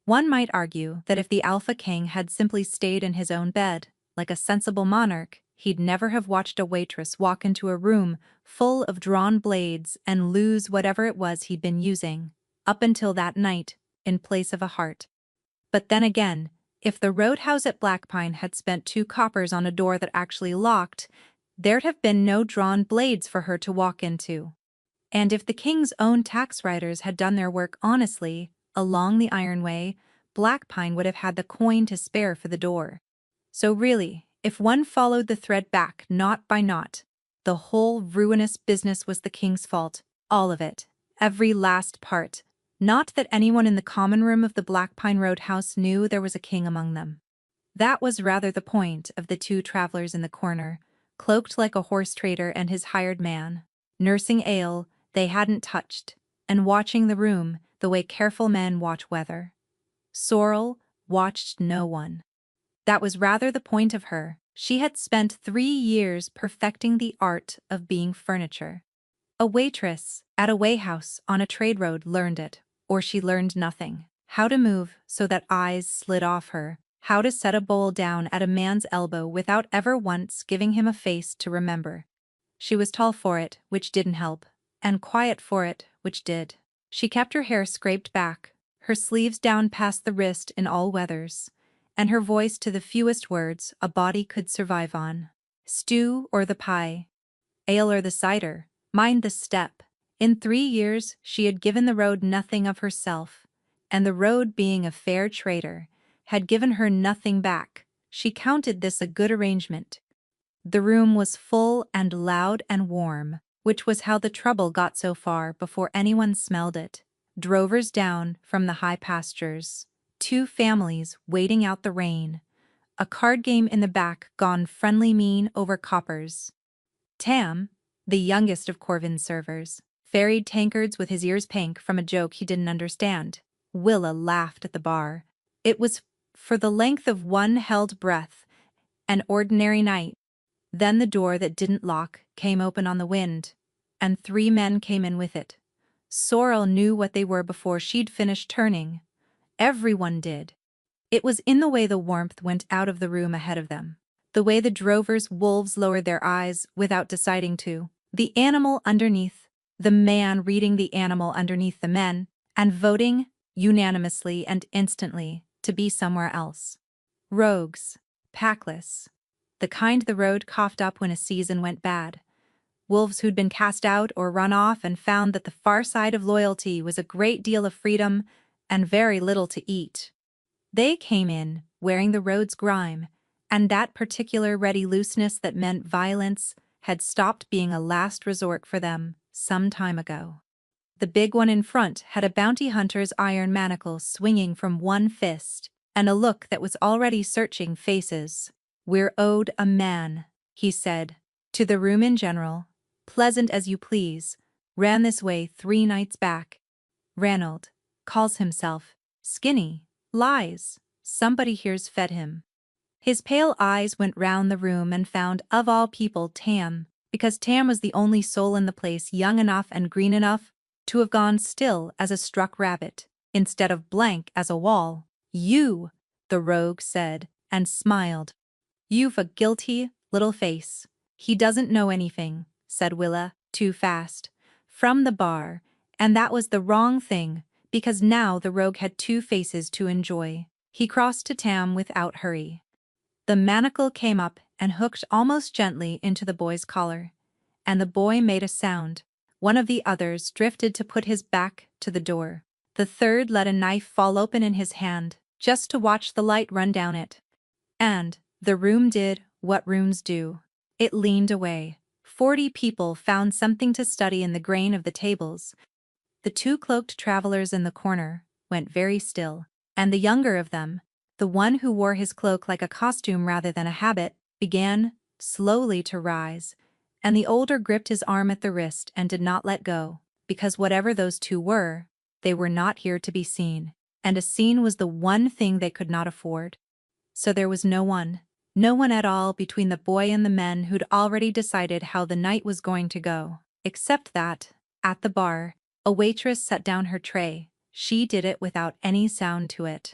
One might argue that if the Alpha King had simply stayed in his own bed, like a sensible monarch, he'd never have watched a waitress walk into a room full of drawn blades and lose whatever it was he'd been using, up until that night, in place of a heart. But then again, if the roadhouse at Blackpine had spent 2 coppers on a door that actually locked, there'd have been no drawn blades for her to walk into. And if the king's own tax writers had done their work honestly, along the Iron Way, Blackpine would have had the coin to spare for the door. So really, if one followed the thread back knot by knot, the whole ruinous business was the king's fault, all of it, every last part. Not that anyone in the common room of the Blackpine Roadhouse knew there was a king among them. That was rather the point of the 2 travelers in the corner, cloaked like a horse trader and his hired man, nursing ale they hadn't touched, and watching the room the way careful men watch weather. Sorrel watched no one. That was rather the point of her. She had spent 3 years perfecting the art of being furniture. A waitress at a weighhouse on a trade road learned it, or she learned nothing. How to move so that eyes slid off her, how to set a bowl down at a man's elbow without ever once giving him a face to remember. She was tall for it, which didn't help, and quiet for it, which did. She kept her hair scraped back, her sleeves down past the wrist in all weathers, and her voice to the fewest words a body could survive on. Stew or the pie, ale or the cider, mind the step. In 3 years she had given the road nothing of herself, and the road, being a fair trader, had given her nothing back. She counted this a good arrangement. The room was full and loud and warm, which was how the trouble got so far before anyone smelled it. Drovers down from the high pastures, 2 families waiting out the rain, a card game in the back gone friendly mean over coppers. Tam, the youngest of Corvin's servers, ferried tankards with his ears pink from a joke he didn't understand. Willa laughed at the bar. It was for the length of one held breath, an ordinary night. Then the door that didn't lock came open on the wind, and 3 men came in with it. Sorrel knew what they were before she'd finished turning. Everyone did. It was in the way the warmth went out of the room ahead of them, the way the drovers' wolves lowered their eyes without deciding to, the animal underneath, the man reading the animal underneath the men, and voting, unanimously and instantly, to be somewhere else. Rogues, packless, the kind the road coughed up when a season went bad. Wolves who'd been cast out or run off and found that the far side of loyalty was a great deal of freedom and very little to eat. They came in, wearing the road's grime, and that particular ready looseness that meant violence had stopped being a last resort for them some time ago. The big one in front had a bounty hunter's iron manacle swinging from one fist, and a look that was already searching faces. "We're owed a man," he said. To the room in general, "Pleasant as you please, ran this way 3 nights back. Ranald calls himself skinny, lies, somebody here's fed him." His pale eyes went round the room and found, of all people, Tam, because Tam was the only soul in the place young enough and green enough to have gone still as a struck rabbit, instead of blank as a wall. "You," the rogue said, and smiled. "You've a guilty little face." "He doesn't know anything," said Willa, too fast, from the bar, and that was the wrong thing, because now the rogue had 2 faces to enjoy. He crossed to Tam without hurry. The manacle came up and hooked almost gently into the boy's collar, and the boy made a sound. One of the others drifted to put his back to the door. The third let a knife fall open in his hand, just to watch the light run down it. And the room did what rooms do. It leaned away. 40 people found something to study in the grain of the tables. The 2 cloaked travelers in the corner went very still, and the younger of them, the one who wore his cloak like a costume rather than a habit, began slowly to rise, and the older gripped his arm at the wrist and did not let go, because whatever those 2 were, they were not here to be seen, and a scene was the one thing they could not afford. So there was no one at all between the boy and the men who'd already decided how the night was going to go, except that, at the bar, a waitress set down her tray. She did it without any sound to it.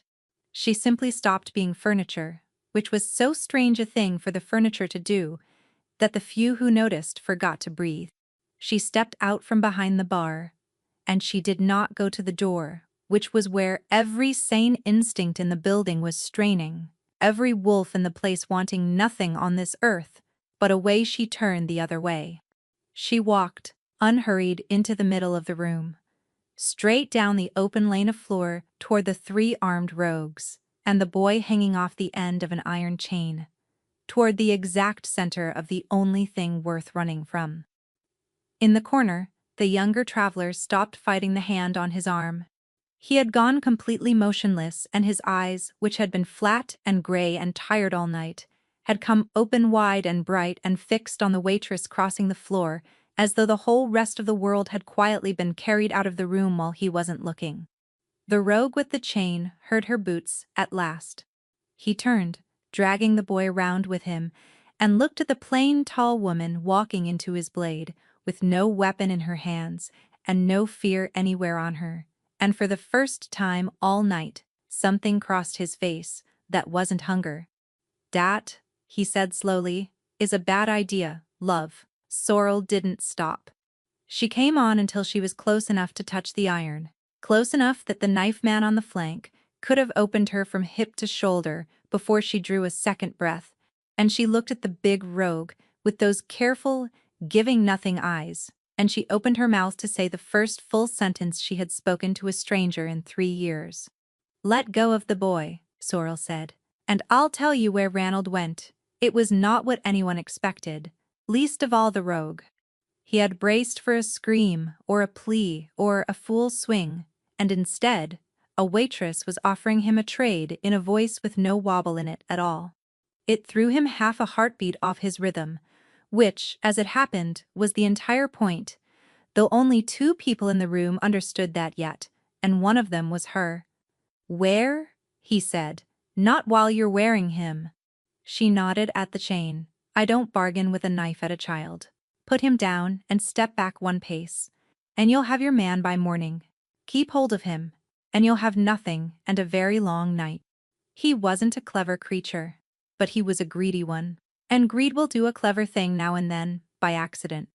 She simply stopped being furniture, which was so strange a thing for the furniture to do that the few who noticed forgot to breathe. She stepped out from behind the bar, and she did not go to the door, which was where every sane instinct in the building was straining, every wolf in the place wanting nothing on this earth, but away she turned the other way. She walked, unhurried, into the middle of the room, straight down the open lane of floor toward the three armed rogues, and the boy hanging off the end of an iron chain, toward the exact center of the only thing worth running from. In the corner, the younger traveler stopped fighting the hand on his arm. He had gone completely motionless, and his eyes, which had been flat and gray and tired all night, had come open wide and bright and fixed on the waitress crossing the floor, as though the whole rest of the world had quietly been carried out of the room while he wasn't looking. The rogue with the chain heard her boots at last. He turned, dragging the boy round with him, and looked at the plain, tall woman walking into his blade, with no weapon in her hands, and no fear anywhere on her. And for the first time all night, something crossed his face that wasn't hunger. "Dat," he said slowly, "is a bad idea, love." Sorrel didn't stop. She came on until she was close enough to touch the iron, close enough that the knife man on the flank could have opened her from hip to shoulder before she drew a second breath, and she looked at the big rogue with those careful, giving-nothing eyes, and she opened her mouth to say the first full sentence she had spoken to a stranger in 3 years. "Let go of the boy," Sorrel said, "and I'll tell you where Ranald went." It was not what anyone expected, least of all the rogue. He had braced for a scream or a plea or a fool swing, and instead, a waitress was offering him a trade in a voice with no wobble in it at all. It threw him half a heartbeat off his rhythm, which, as it happened, was the entire point, though only 2 people in the room understood that yet, and one of them was her. "Where?" he said. "Not while you're wearing him." She nodded at the chain. "I don't bargain with a knife at a child. Put him down and step back 1 pace, and you'll have your man by morning. Keep hold of him, and you'll have nothing and a very long night." He wasn't a clever creature, but he was a greedy one, and greed will do a clever thing now and then, by accident.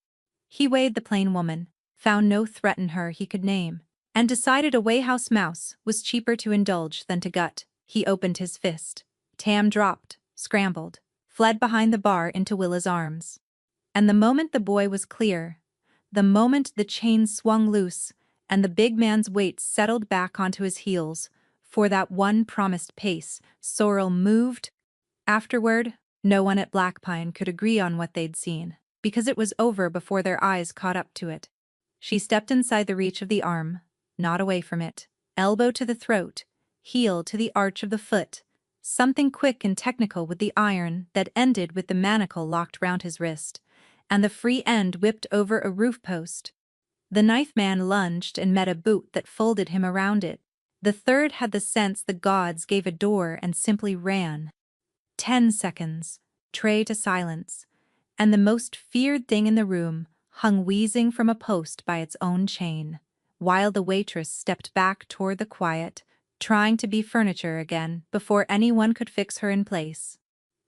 He weighed the plain woman, found no threat in her he could name, and decided a wayhouse mouse was cheaper to indulge than to gut. He opened his fist. Tam dropped, scrambled, fled behind the bar into Willa's arms. And the moment the boy was clear, the moment the chain swung loose, and the big man's weight settled back onto his heels, for that one promised pace, Sorrel moved. Afterward, no one at Blackpine could agree on what they'd seen, because it was over before their eyes caught up to it. She stepped inside the reach of the arm, not away from it, elbow to the throat, heel to the arch of the foot, something quick and technical with the iron that ended with the manacle locked round his wrist, and the free end whipped over a roof post. The knife man lunged and met a boot that folded him around it. The third had the sense the gods gave a door and simply ran. 10 seconds, tray to silence, and the most feared thing in the room hung wheezing from a post by its own chain, while the waitress stepped back toward the quiet, trying to be furniture again before anyone could fix her in place.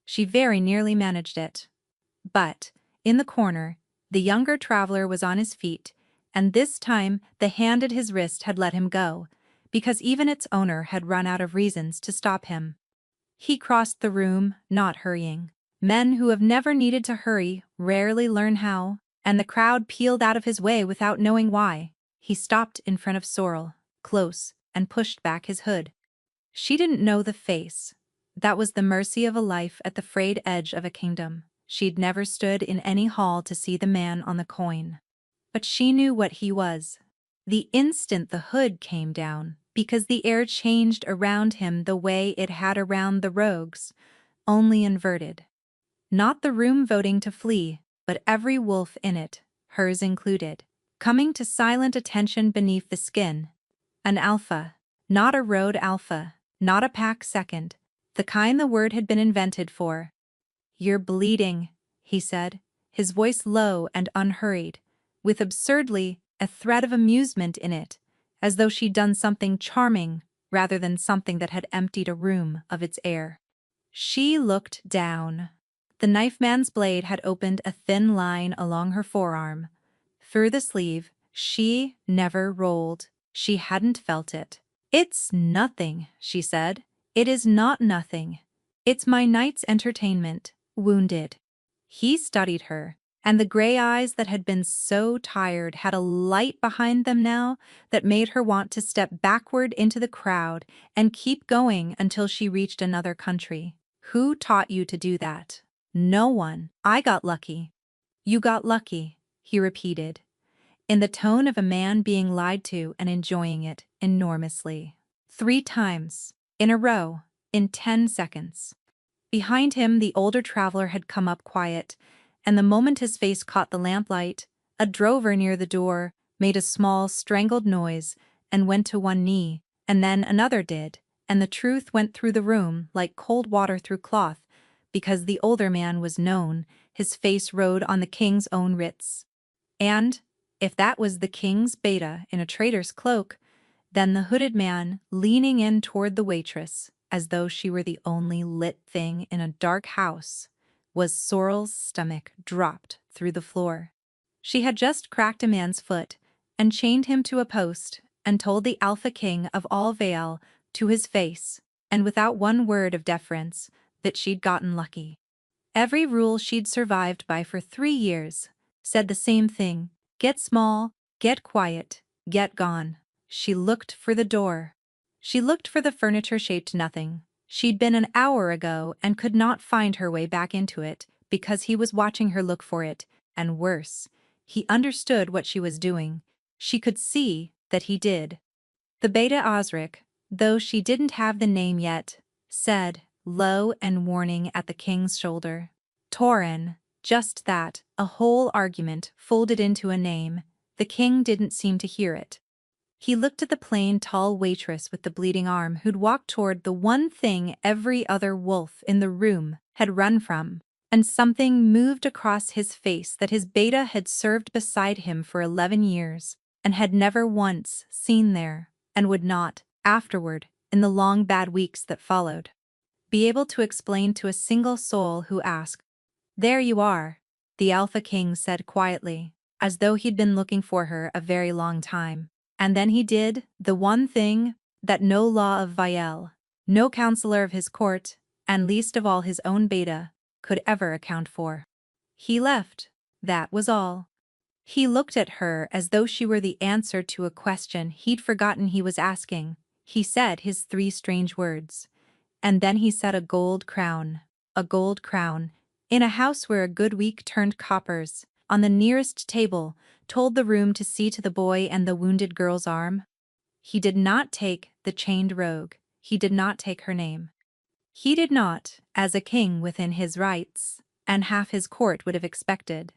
She very nearly managed it. But, in the corner, the younger traveler was on his feet, and this time the hand at his wrist had let him go, because even its owner had run out of reasons to stop him. He crossed the room, not hurrying. Men who have never needed to hurry rarely learn how, and the crowd peeled out of his way without knowing why. He stopped in front of Sorrel, close, and pushed back his hood. She didn't know the face. That was the mercy of a life at the frayed edge of a kingdom. She'd never stood in any hall to see the man on the coin. But she knew what he was. The instant the hood came down, because the air changed around him the way it had around the rogues, only inverted. Not the room voting to flee, but every wolf in it, hers included, coming to silent attention beneath the skin. An alpha, not a road alpha, not a pack second, the kind the word had been invented for. "You're bleeding," he said, his voice low and unhurried, with absurdly a thread of amusement in it, as though she'd done something charming rather than something that had emptied a room of its air. She looked down. The knife man's blade had opened a thin line along her forearm. Through the sleeve, she never rolled. She hadn't felt it. "It's nothing," she said. "It is not nothing. It's my night's entertainment, wounded." He studied her, and the gray eyes that had been so tired had a light behind them now that made her want to step backward into the crowd and keep going until she reached another country. "Who taught you to do that?" "No one. I got lucky." "You got lucky," he repeated, in the tone of a man being lied to and enjoying it enormously. 3 times, in a row, in 10 seconds. Behind him, the older traveler had come up quiet, and the moment his face caught the lamplight, a drover near the door made a small, strangled noise and went to one knee, and then another did, and the truth went through the room like cold water through cloth, because the older man was known, his face rode on the king's own writs. And, if that was the king's beta in a trader's cloak, then the hooded man, leaning in toward the waitress, as though she were the only lit thing in a dark house, was Sorrel's stomach dropped through the floor. She had just cracked a man's foot and chained him to a post and told the Alpha King of all Vale to his face, and without one word of deference, that she'd gotten lucky. Every rule she'd survived by for 3 years said the same thing: get small, get quiet, get gone. She looked for the door. She looked for the furniture-shaped nothing. She'd been an hour ago and could not find her way back into it because he was watching her look for it, and worse, he understood what she was doing. She could see that he did. The Beta Osric, though she didn't have the name yet, said, low and warning at the king's shoulder. Torin, just that, a whole argument folded into a name. The king didn't seem to hear it. He looked at the plain, tall waitress with the bleeding arm who'd walked toward the one thing every other wolf in the room had run from, and something moved across his face that his beta had served beside him for 11 years and had never once seen there, and would not, afterward, in the long bad weeks that followed, be able to explain to a single soul who asked. "There you are," the Alpha King said quietly, as though he'd been looking for her a very long time. And then he did the one thing that no law of Vielle, no counselor of his court, and least of all his own beta, could ever account for. He left, that was all. He looked at her as though she were the answer to a question he'd forgotten he was asking. He said his 3 strange words. And then he said a gold crown, in a house where a good week turned coppers, on the nearest table, told the room to see to the boy and the wounded girl's arm. He did not take the chained rogue. He did not take her name. He did not, as a king within his rights, and half his court would have expected,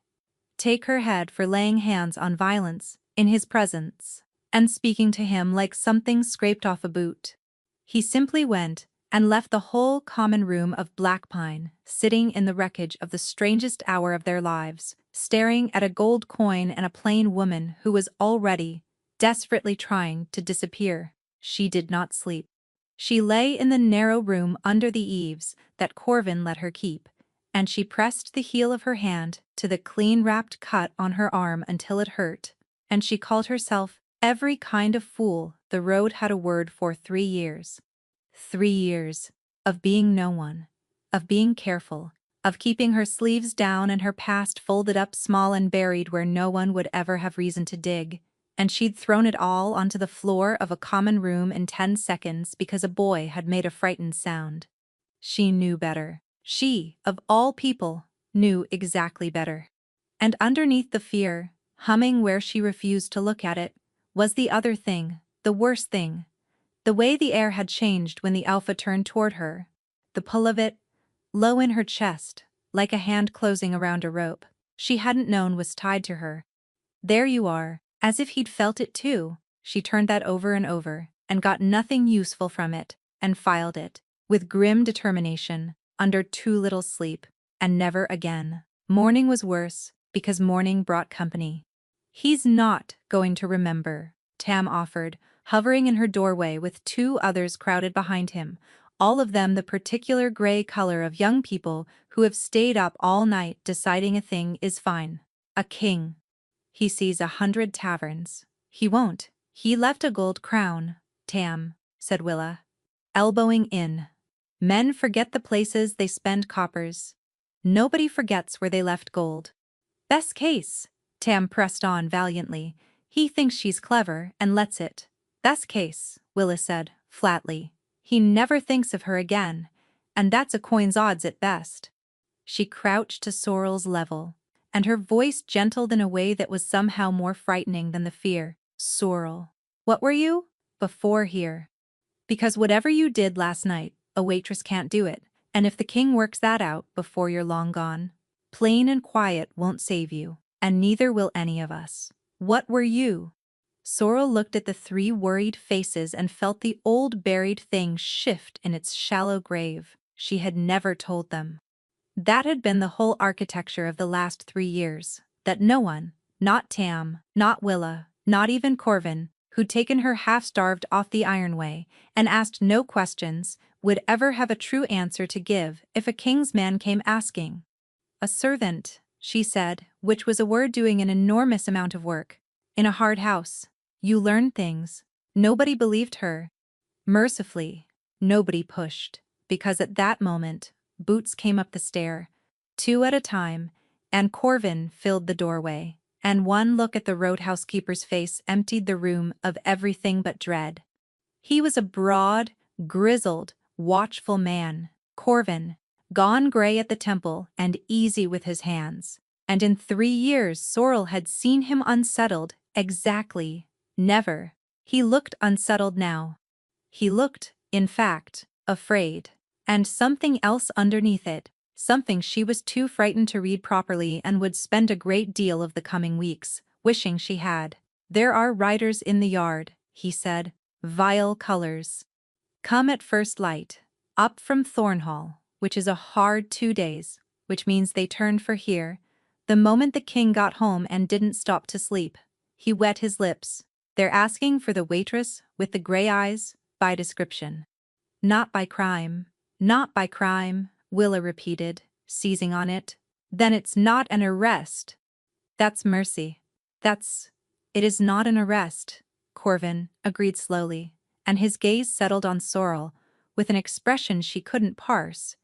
take her head for laying hands on violence in his presence and speaking to him like something scraped off a boot. He simply went and left the whole common room of black pine sitting in the wreckage of the strangest hour of their lives, staring at a gold coin and a plain woman who was already desperately trying to disappear. She did not sleep. She lay in the narrow room under the eaves that Corvin let her keep, and she pressed the heel of her hand to the clean-wrapped cut on her arm until it hurt, and she called herself every kind of fool the road had a word for 3 years. 3 years of being no one, of being careful, of keeping her sleeves down and her past folded up small and buried where no one would ever have reason to dig, and she'd thrown it all onto the floor of a common room in 10 seconds because a boy had made a frightened sound. She knew better. She, of all people, knew exactly better. And underneath the fear, humming where she refused to look at it, was the other thing, the worst thing. The way the air had changed when the Alpha turned toward her, the pull of it, low in her chest, like a hand closing around a rope she hadn't known was tied to her. "There you are," as if he'd felt it too. She turned that over and over, and got nothing useful from it, and filed it, with grim determination, under too little sleep, and never again. Morning was worse, because morning brought company. "He's not going to remember," Tam offered, hovering in her doorway with two others crowded behind him, all of them the particular gray color of young people who have stayed up all night deciding a thing is fine. A king. He sees 100 taverns. He won't. He left a gold crown, Tam, said Willa, elbowing in. Men forget the places they spend coppers. Nobody forgets where they left gold. Best case, Tam pressed on valiantly. He thinks she's clever and lets it. Best case, Willa said, flatly. He never thinks of her again, and that's a coin's odds at best. She crouched to Sorrel's level, and her voice gentled in a way that was somehow more frightening than the fear. Sorrel. What were you? Before here. Because whatever you did last night, a waitress can't do it, and if the king works that out before you're long gone, plain and quiet won't save you, and neither will any of us. What were you? Sorrel looked at the three worried faces and felt the old buried thing shift in its shallow grave. She had never told them. That had been the whole architecture of the last 3 years, that no one, not Tam, not Willa, not even Corvin, who'd taken her half-starved off the Ironway and asked no questions, would ever have a true answer to give if a king's man came asking. A servant, she said, which was a word doing an enormous amount of work. In a hard house, you learn things. Nobody believed her. Mercifully, nobody pushed, because at that moment, boots came up the stair, 2 at a time, and Corvin filled the doorway, and one look at the roadhouse keeper's face emptied the room of everything but dread. He was a broad, grizzled, watchful man, Corvin, gone gray at the temple and easy with his hands, and in 3 years Sorrel had seen him unsettled, exactly, never. He looked unsettled now. He looked, in fact, afraid. And something else underneath it, something she was too frightened to read properly and would spend a great deal of the coming weeks wishing she had. There are riders in the yard, he said, vile colors. Come at first light, up from Thornhall, which is a hard 2 days, which means they turned for here, the moment the king got home and didn't stop to sleep. He wet his lips. They're asking for the waitress with the gray eyes, by description. Not by crime. Not by crime, Willa repeated, seizing on it. Then it's not an arrest. That's mercy. It is not an arrest, Corvin agreed slowly, and his gaze settled on Sorrel, with an expression she couldn't parse.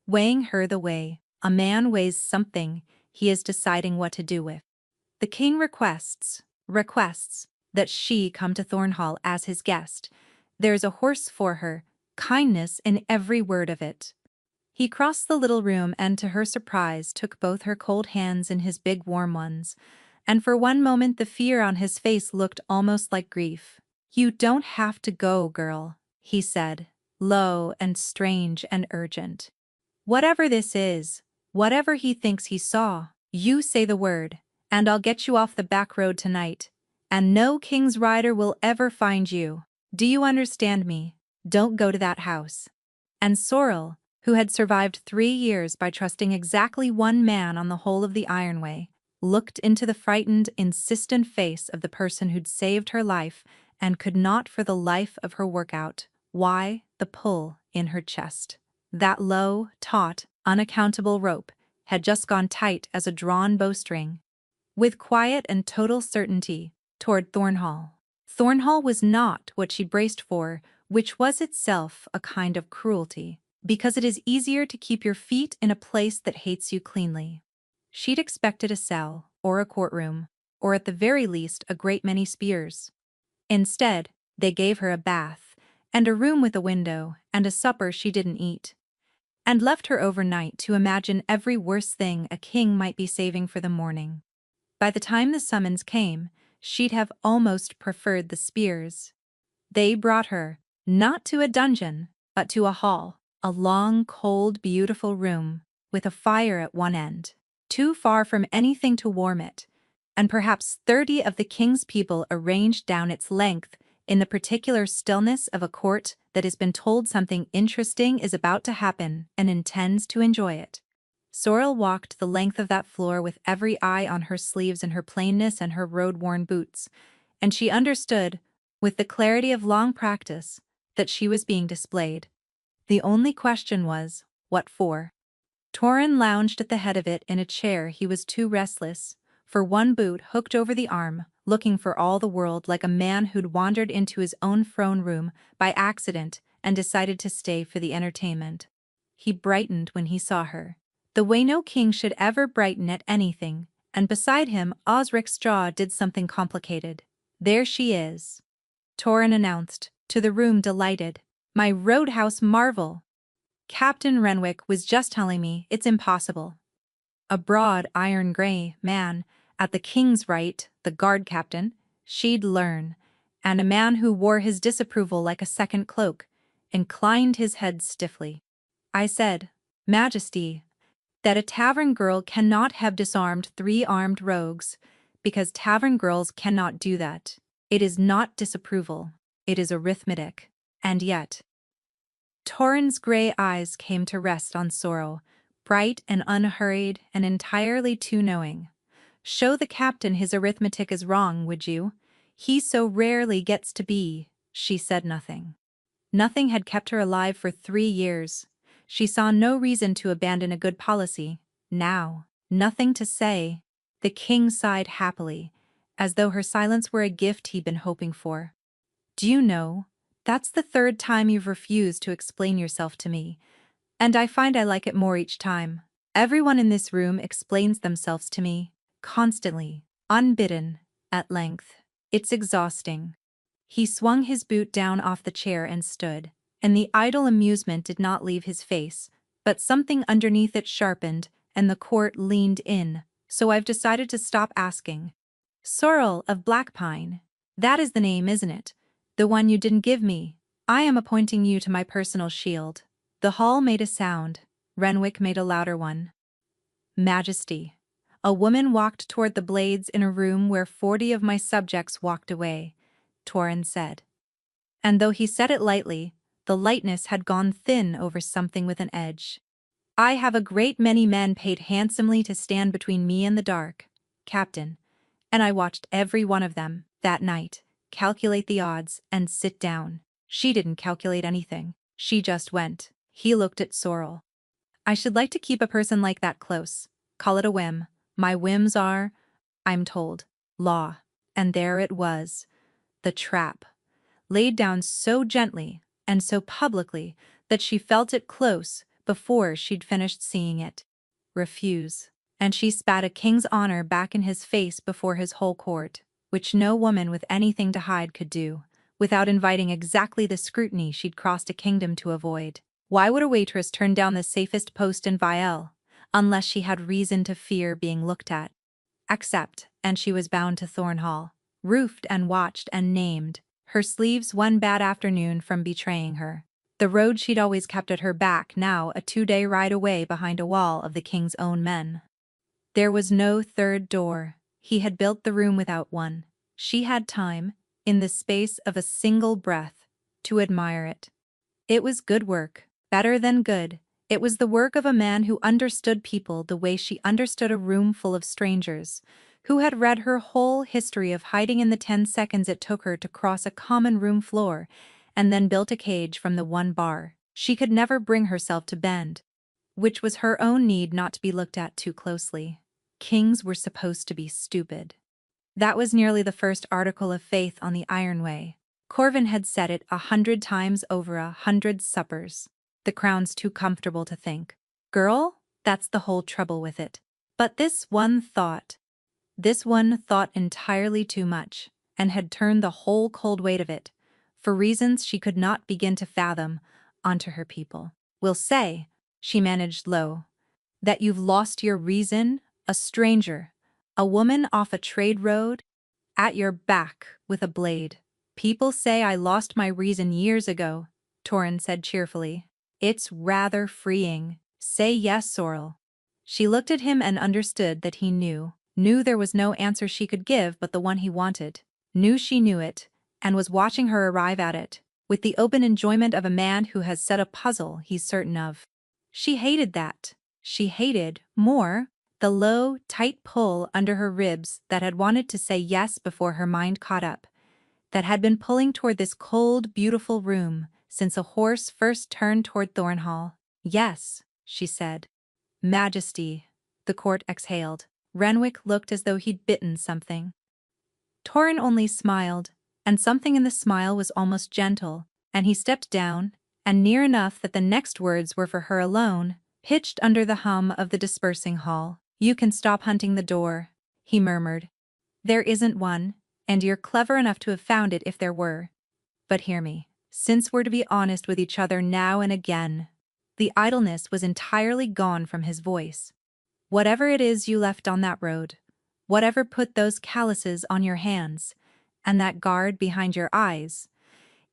Weighing her the way a man weighs something he is deciding what to do with. The king requests that she come to Thornhall as his guest. There's a horse for her, kindness in every word of it. He crossed the little room and to her surprise took both her cold hands in his big warm ones, and for one moment the fear on his face looked almost like grief. You don't have to go, girl, he said, low and strange and urgent. Whatever this is, whatever he thinks he saw, you say the word, and I'll get you off the back road tonight, and no king's rider will ever find you. Do you understand me? Don't go to that house. And Sorrel, who had survived 3 years by trusting exactly one man on the whole of the Ironway, looked into the frightened, insistent face of the person who'd saved her life and could not for the life of her work out why the pull in her chest. That low, taut, unaccountable rope had just gone tight as a drawn bowstring. With quiet and total certainty, toward Thornhall. Thornhall was not what she'd braced for, which was itself a kind of cruelty, because it is easier to keep your feet in a place that hates you cleanly. She'd expected a cell, or a courtroom, or at the very least a great many spears. Instead, they gave her a bath, and a room with a window, and a supper she didn't eat, and left her overnight to imagine every worse thing a king might be saving for the morning. By the time the summons came, she'd have almost preferred the spears. They brought her, not to a dungeon, but to a hall, a long, cold, beautiful room, with a fire at one end, too far from anything to warm it, and perhaps 30 of the king's people arranged down its length in the particular stillness of a court that has been told something interesting is about to happen and intends to enjoy it. Sorrel walked the length of that floor with every eye on her sleeves and her plainness and her road-worn boots, and she understood, with the clarity of long practice, that she was being displayed. The only question was, what for? Torin lounged at the head of it in a chair. He was too restless, for one boot hooked over the arm, looking for all the world like a man who'd wandered into his own throne room by accident and decided to stay for the entertainment. He brightened when he saw her, the way no king should ever brighten at anything, and beside him Osric's jaw did something complicated. "There she is," Torin announced, to the room delighted. "My roadhouse marvel! Captain Renwick was just telling me it's impossible." A broad, iron-gray man, at the king's right, the guard captain, she'd learn, and a man who wore his disapproval like a second cloak, inclined his head stiffly. "I said, Majesty, that a tavern girl cannot have disarmed 3 armed rogues, because tavern girls cannot do that. It is not disapproval, it is arithmetic, and yet—" Torin's gray eyes came to rest on Sorrel, bright and unhurried and entirely too knowing. "Show the captain his arithmetic is wrong, would you? He so rarely gets to be." She said nothing. Nothing had kept her alive for 3 years. She saw no reason to abandon a good policy. Now, nothing to say. The king sighed happily, as though her silence were a gift he'd been hoping for. "Do you know, that's the 3rd time you've refused to explain yourself to me, and I find I like it more each time. Everyone in this room explains themselves to me, constantly, unbidden, at length. It's exhausting." He swung his boot down off the chair and stood, and the idle amusement did not leave his face, but something underneath it sharpened, and the court leaned in. "So I've decided to stop asking. Sorrel of Blackpine. That is the name, isn't it? The one you didn't give me. I am appointing you to my personal shield." The hall made a sound. Renwick made a louder one. "Majesty." A woman walked toward the blades in a room where 40 of my subjects walked away, Torin said. And though he said it lightly, the lightness had gone thin over something with an edge. "I have a great many men paid handsomely to stand between me and the dark, Captain, and I watched every one of them, that night, calculate the odds and sit down." She didn't calculate anything. She just went. He looked at Sorrel. "I should like to keep a person like that close. Call it a whim. My whims are, I'm told, law." And there it was. The trap. Laid down so gently and so publicly that she felt it close before she'd finished seeing it. Refuse. And she spat a king's honor back in his face before his whole court, which no woman with anything to hide could do, without inviting exactly the scrutiny she'd crossed a kingdom to avoid. Why would a waitress turn down the safest post in Vielle, unless she had reason to fear being looked at? Except, and she was bound to Thornhall, roofed and watched and named, her sleeves one bad afternoon from betraying her. The road she'd always kept at her back, now a 2-day ride away behind a wall of the king's own men. There was no third door. He had built the room without one. She had time, in the space of a single breath, to admire it. It was good work, better than good. It was the work of a man who understood people the way she understood a room full of strangers, who had read her whole history of hiding in the 10 seconds it took her to cross a common room floor, and then built a cage from the one bar she could never bring herself to bend, which was her own need not to be looked at too closely. Kings were supposed to be stupid. That was nearly the first article of faith on the Iron Way. Corvin had said it 100 times over 100 suppers. The crown's too comfortable to think. Girl, that's the whole trouble with it. But this one thought entirely too much, and had turned the whole cold weight of it, for reasons she could not begin to fathom, onto her people. "We'll say," she managed low, "that you've lost your reason, a stranger, a woman off a trade road, at your back with a blade." "People say I lost my reason years ago," Torin said cheerfully. "It's rather freeing. Say yes, Sorrel." She looked at him and understood that he knew there was no answer she could give but the one he wanted. Knew she knew it, and was watching her arrive at it, with the open enjoyment of a man who has set a puzzle he's certain of. She hated that. She hated, more, the low, tight pull under her ribs that had wanted to say yes before her mind caught up. that had been pulling toward this cold, beautiful room since a horse first turned toward Thornhall. "Yes," she said. "Majesty," the court exhaled. Renwick looked as though he'd bitten something. Torrin only smiled, and something in the smile was almost gentle, and he stepped down, and near enough that the next words were for her alone, pitched under the hum of the dispersing hall. "You can stop hunting the door," he murmured. "There isn't one, and you're clever enough to have found it if there were. But hear me, since we're to be honest with each other now and again." The idleness was entirely gone from his voice. "Whatever it is you left on that road, whatever put those calluses on your hands, and that guard behind your eyes,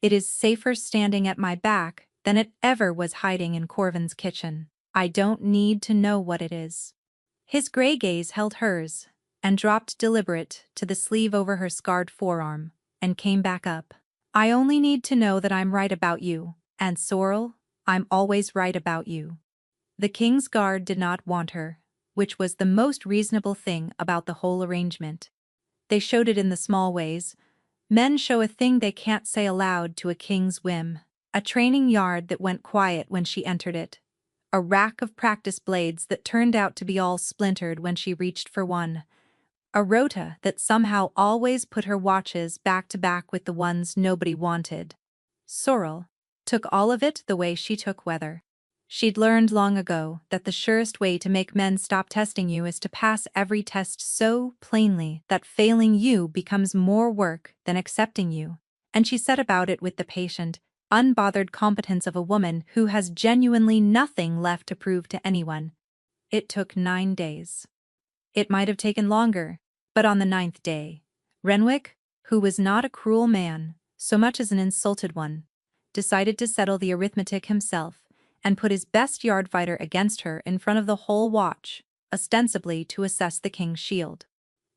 it is safer standing at my back than it ever was hiding in Corvin's kitchen. I don't need to know what it is." His gray gaze held hers, and dropped deliberate to the sleeve over her scarred forearm, and came back up. "I only need to know that I'm right about you, and Sorrel, I'm always right about you." The King's Guard did not want her, which was the most reasonable thing about the whole arrangement. They showed it in the small ways. Men show a thing they can't say aloud to a king's whim. A training yard that went quiet when she entered it. A rack of practice blades that turned out to be all splintered when she reached for one. A rota that somehow always put her watches back to back with the ones nobody wanted. Sorrel took all of it the way she took weather. She'd learned long ago that the surest way to make men stop testing you is to pass every test so plainly that failing you becomes more work than accepting you, and she set about it with the patient, unbothered competence of a woman who has genuinely nothing left to prove to anyone. It took 9 days. It might have taken longer, but on the 9th day, Renwick, who was not a cruel man, so much as an insulted one, decided to settle the arithmetic himself and put his best yard fighter against her in front of the whole watch, ostensibly to assess the king's shield.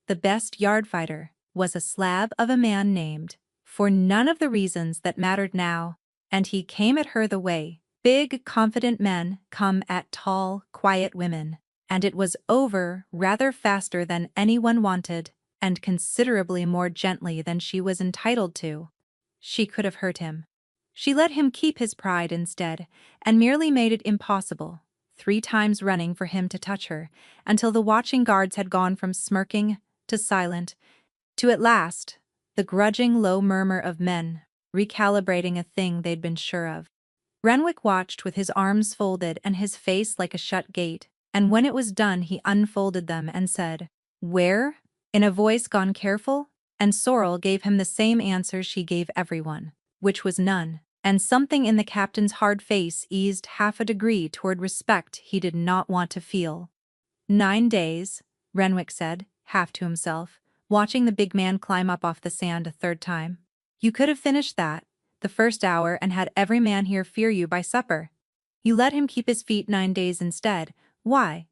The best yard fighter was a slab of a man named, for none of the reasons that mattered now, and he came at her the way big, confident men come at tall, quiet women, and it was over rather faster than anyone wanted, and considerably more gently than she was entitled to. She could have hurt him. She let him keep his pride instead, and merely made it impossible, 3 times running, for him to touch her, until the watching guards had gone from smirking to silent, to at last the grudging low murmur of men recalibrating a thing they'd been sure of. Renwick watched with his arms folded and his face like a shut gate, and when it was done he unfolded them and said, "Where?" in a voice gone careful, and Sorrel gave him the same answer she gave everyone, which was none, and something in the captain's hard face eased half a degree toward respect he did not want to feel. 9 days, Renwick said, half to himself, watching the big man climb up off the sand a third time. "You could have finished that, the first hour, and had every man here fear you by supper. You let him keep his feet 9 days instead. Why?"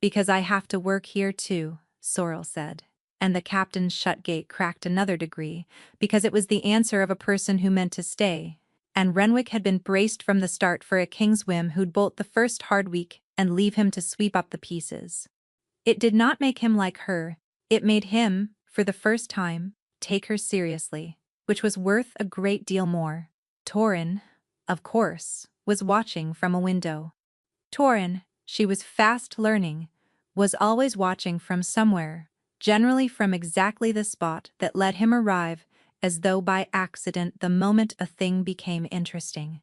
"Because I have to work here too," Sorrel said. And the captain's shut gate cracked another degree, because it was the answer of a person who meant to stay, and Renwick had been braced from the start for a king's whim who'd bolt the first hard week and leave him to sweep up the pieces. It did not make him like her, it made him, for the first time, take her seriously, which was worth a great deal more. Torrin, of course, was watching from a window. Torrin, she was fast learning, was always watching from somewhere, generally from exactly the spot that let him arrive, as though by accident the moment a thing became interesting.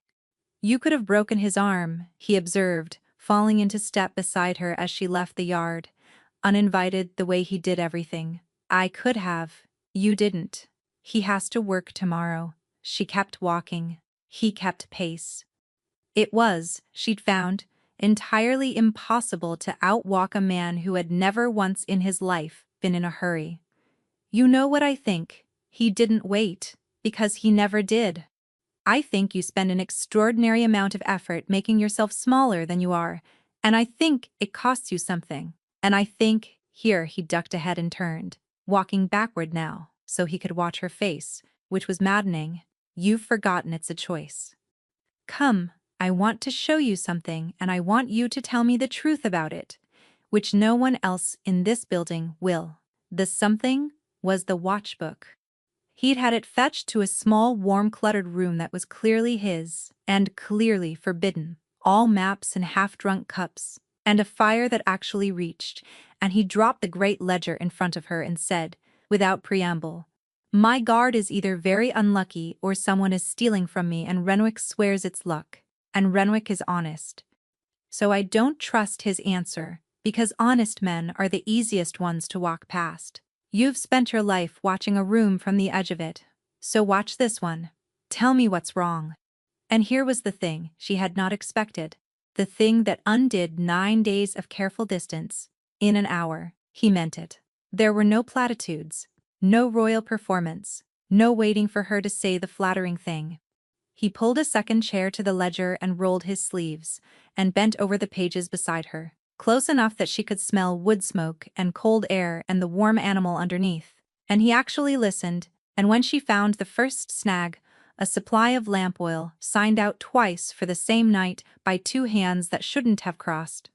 "You could have broken his arm," he observed, falling into step beside her as she left the yard, uninvited the way he did everything. "I could have. You didn't. He has to work tomorrow." She kept walking. He kept pace. It was, she'd found, entirely impossible to outwalk a man who had never once in his life been in a hurry. "You know what I think? He didn't wait, because he never did. I think you spend an extraordinary amount of effort making yourself smaller than you are, and I think it costs you something. And I think," here he ducked ahead and turned, walking backward now, so he could watch her face, which was maddening, "you've forgotten it's a choice. Come, I want to show you something, and I want you to tell me the truth about it, which no one else in this building will." The something was the watchbook. He'd had it fetched to a small, warm, cluttered room that was clearly his, and clearly forbidden. All maps and half-drunk cups, and a fire that actually reached, and he dropped the great ledger in front of her and said, without preamble, "My guard is either very unlucky or someone is stealing from me, and Renwick swears it's luck, and Renwick is honest. So I don't trust his answer, because honest men are the easiest ones to walk past. You've spent your life watching a room from the edge of it, so watch this one. Tell me what's wrong." And here was the thing she had not expected, the thing that undid 9 days of careful distance. In an hour, he meant it. There were no platitudes, no royal performance, no waiting for her to say the flattering thing. He pulled a second chair to the ledger and rolled his sleeves, and bent over the pages beside her, close enough that she could smell wood smoke and cold air and the warm animal underneath. And he actually listened, and when she found the first snag, a supply of lamp oil, signed out twice for the same night by 2 hands that shouldn't have crossed.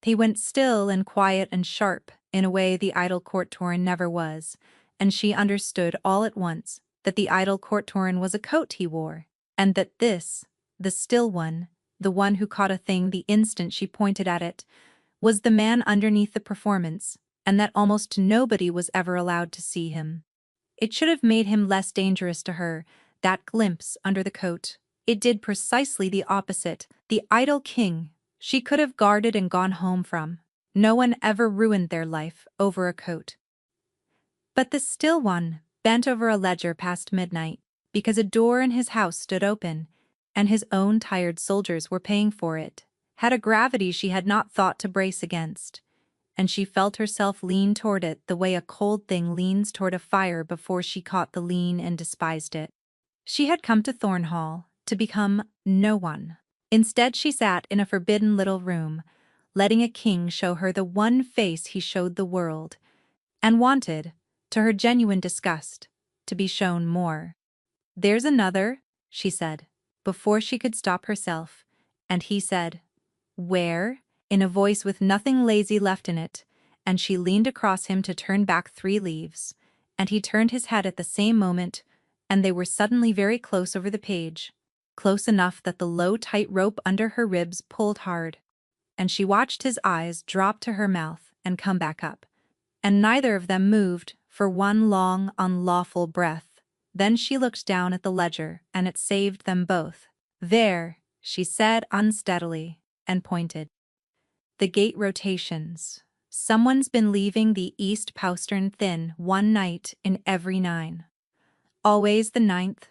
He went still and quiet and sharp, in a way the idle court-torn never was, and she understood all at once that the idle court-torn was a coat he wore, and that this, the still one, the one who caught a thing the instant she pointed at it, was the man underneath the performance, and that almost nobody was ever allowed to see him. It should have made him less dangerous to her, that glimpse under the coat. It did precisely the opposite. The idle king she could have guarded and gone home from. No one ever ruined their life over a coat. But the still one bent over a ledger past midnight, because a door in his house stood open, and his own tired soldiers were paying for it, had a gravity she had not thought to brace against, and she felt herself lean toward it the way a cold thing leans toward a fire before she caught the lean and despised it. She had come to Thornhall to become no one. Instead, she sat in a forbidden little room, letting a king show her the one face he showed the world, and wanted, to her genuine disgust, to be shown more. "There's another," she said, before she could stop herself, and he said, "Where?" in a voice with nothing lazy left in it, and she leaned across him to turn back 3 leaves, and he turned his head at the same moment, and they were suddenly very close over the page, close enough that the low tight rope under her ribs pulled hard, and she watched his eyes drop to her mouth and come back up, and neither of them moved for one long, unlawful breath. Then she looked down at the ledger, and it saved them both. "There," she said unsteadily, and pointed. "The gate rotations. Someone's been leaving the east postern thin 1 night in every 9. Always the 9th.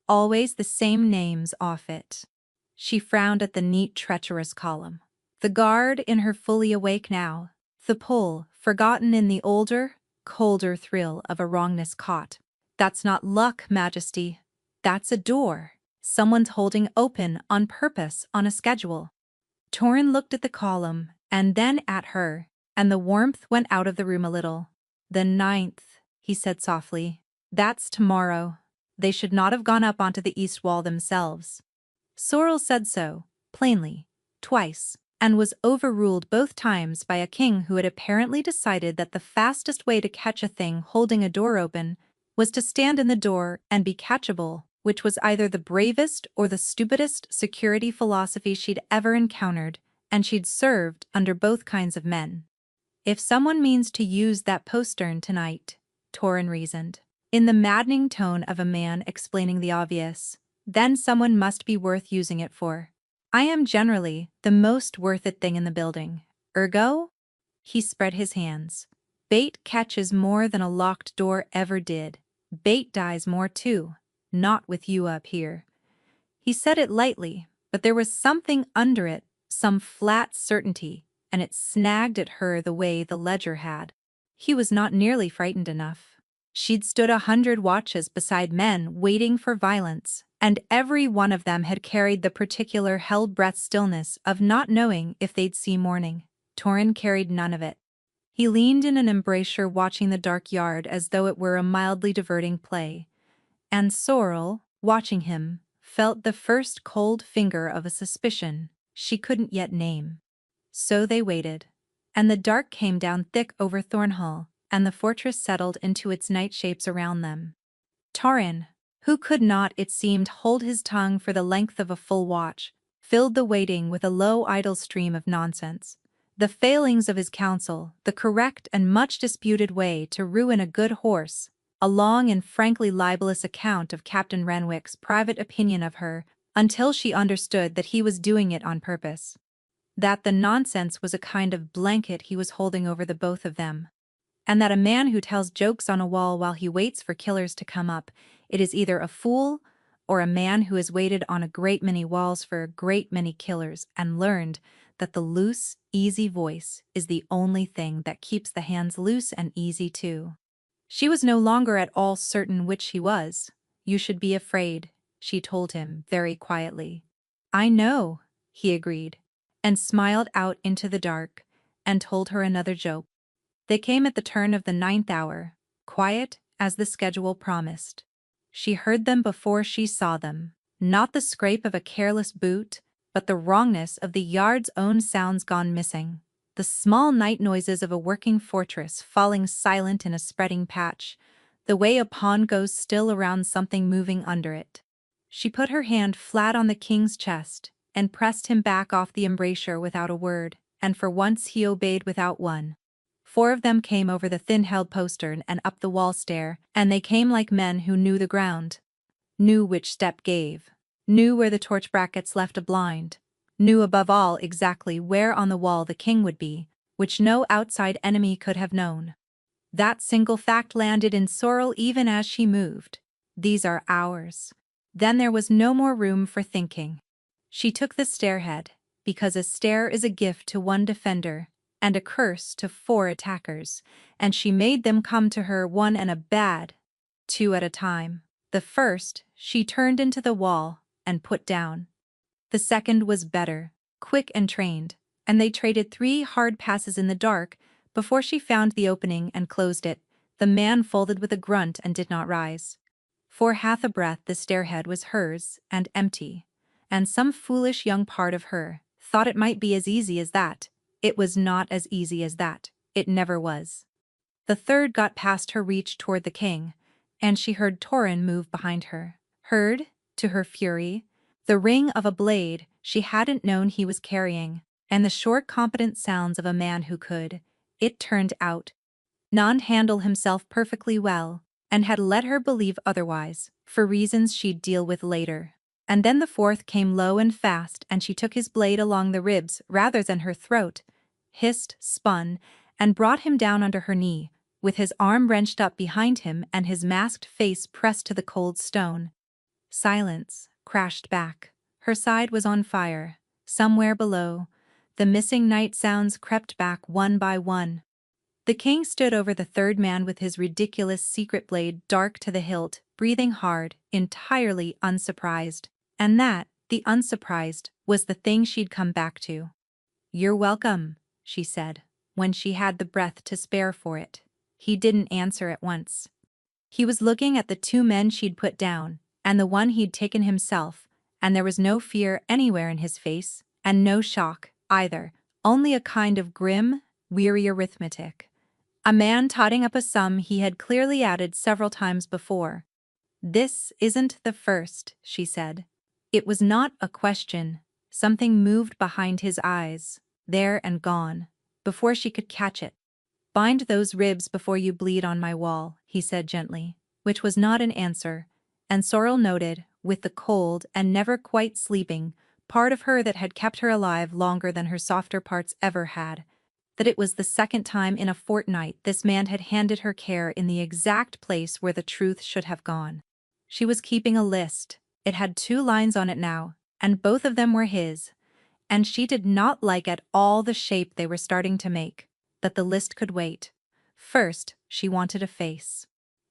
Always the same names off it." She frowned at the neat, treacherous column. The guard in her fully awake now, the pull forgotten in the older, colder thrill of a wrongness caught. "That's not luck, Majesty. That's a door. Someone's holding open on purpose on a schedule." Torrin looked at the column, and then at her, and the warmth went out of the room a little. "The 9th, he said softly. "That's tomorrow. They should not have gone up onto the east wall themselves." Sorrel said so, plainly, twice, and was overruled both times by a king who had apparently decided that the fastest way to catch a thing holding a door open was to stand in the door and be catchable, which was either the bravest or the stupidest security philosophy she'd ever encountered, and she'd served under both kinds of men. "If someone means to use that postern tonight," Torrin reasoned, in the maddening tone of a man explaining the obvious, "then someone must be worth using it for. I am generally the most worth it thing in the building. Ergo?" He spread his hands. "Bait catches more than a locked door ever did. Bait dies more too. Not with you up here." He said it lightly, but there was something under it, some flat certainty, and it snagged at her the way the ledger had. He was not nearly frightened enough. She'd stood 100 watches beside men waiting for violence, and every one of them had carried the particular held-breath stillness of not knowing if they'd see morning. Torrin carried none of it. He leaned in an embrasure watching the dark yard as though it were a mildly diverting play, and Sorrel, watching him, felt the first cold finger of a suspicion she couldn't yet name. So they waited, and the dark came down thick over Thornhall, and the fortress settled into its night shapes around them. Torin, who could not, it seemed, hold his tongue for the length of a full watch, filled the waiting with a low idle stream of nonsense. The failings of his counsel, the correct and much disputed way to ruin a good horse, a long and frankly libelous account of Captain Renwick's private opinion of her, until she understood that he was doing it on purpose. That the nonsense was a kind of blanket he was holding over the both of them. And that a man who tells jokes on a wall while he waits for killers to come up, it is either a fool or a man who has waited on a great many walls for a great many killers and learned that the loose, easy voice is the only thing that keeps the hands loose and easy too. She was no longer at all certain which he was. "You should be afraid," she told him very quietly. "I know," he agreed, and smiled out into the dark, and told her another joke. They came at the turn of the 9th hour, quiet as the schedule promised. She heard them before she saw them, not the scrape of a careless boot, but the wrongness of the yard's own sounds gone missing, the small night noises of a working fortress falling silent in a spreading patch, the way a pond goes still around something moving under it. She put her hand flat on the king's chest and pressed him back off the embrasure without a word, and for once he obeyed without one. 4 of them came over the thin-held postern and up the wall stair, and they came like men who knew the ground, knew which step gave, knew where the torch brackets left a blind, knew above all exactly where on the wall the king would be, which no outside enemy could have known. That single fact landed in Sorrel even as she moved. "These are ours." Then there was no more room for thinking. She took the stairhead, because a stair is a gift to one defender, and a curse to 4 attackers, and she made them come to her one and a bad, 2 at a time. The first she turned into the wall and put down. The second was better, quick and trained, and they traded 3 hard passes in the dark before she found the opening and closed it. The man folded with a grunt and did not rise. For half a breath the stairhead was hers and empty, and some foolish young part of her thought it might be as easy as that. It was not as easy as that. It never was. The third got past her reach toward the king, and she heard Torin move behind her. Heard, to her fury, the ring of a blade she hadn't known he was carrying, and the short competent sounds of a man who could, it turned out, not handle himself perfectly well, and had let her believe otherwise, for reasons she'd deal with later. And then the fourth came low and fast, and she took his blade along the ribs rather than her throat, hissed, spun, and brought him down under her knee, with his arm wrenched up behind him and his masked face pressed to the cold stone. Silence crashed back. Her side was on fire. Somewhere below, the missing night sounds crept back one by one. The king stood over the third man with his ridiculous secret blade dark to the hilt, breathing hard, entirely unsurprised. And that, the unsurprised, was the thing she'd come back to. "You're welcome," she said, when she had the breath to spare for it. He didn't answer at once. He was looking at the 2 men she'd put down, and the one he'd taken himself, and there was no fear anywhere in his face, and no shock, either, only a kind of grim, weary arithmetic. A man totting up a sum he had clearly added several times before. "This isn't the first," she said. It was not a question. Something moved behind his eyes, there and gone, before she could catch it. "Bind those ribs before you bleed on my wall," he said gently, which was not an answer, and Sorrel noted, with the cold and never quite sleeping part of her that had kept her alive longer than her softer parts ever had, that it was the second time in a fortnight this man had handed her care in the exact place where the truth should have gone. She was keeping a list. It had 2 lines on it now, and both of them were his, and she did not like at all the shape they were starting to make, but the list could wait. First, she wanted a face.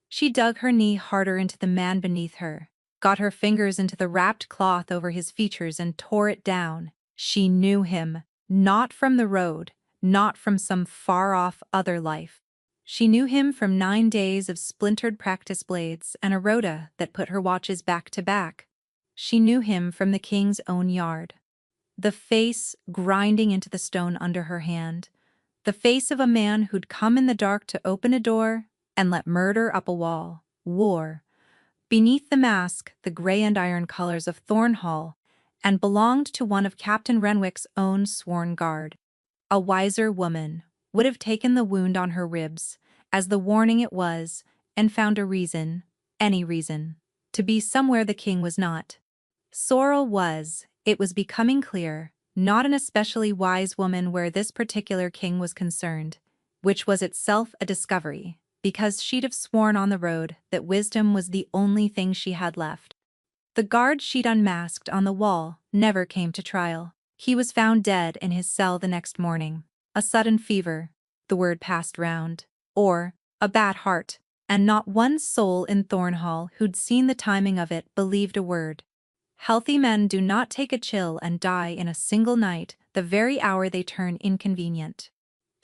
She dug her knee harder into the man beneath her, got her fingers into the wrapped cloth over his features and tore it down. She knew him, not from the road, not from some far-off other life. She knew him from 9 days of splintered practice blades and a rota that put her watches back to back. She knew him from the king's own yard. The face grinding into the stone under her hand, the face of a man who'd come in the dark to open a door and let murder up a wall. War. Beneath the mask, the gray and iron colors of Thornhall, and belonged to one of Captain Renwick's own sworn guard. A wiser woman would have taken the wound on her ribs, as the warning it was, and found a reason, any reason, to be somewhere the king was not. Sorrel was, it was becoming clear, not an especially wise woman where this particular king was concerned, which was itself a discovery, because she'd have sworn on the road that wisdom was the only thing she had left. The guard she'd unmasked on the wall never came to trial. He was found dead in his cell the next morning. A sudden fever, the word passed round, or a bad heart, and not one soul in Thornhall who'd seen the timing of it believed a word. Healthy men do not take a chill and die in a single night, the very hour they turn inconvenient.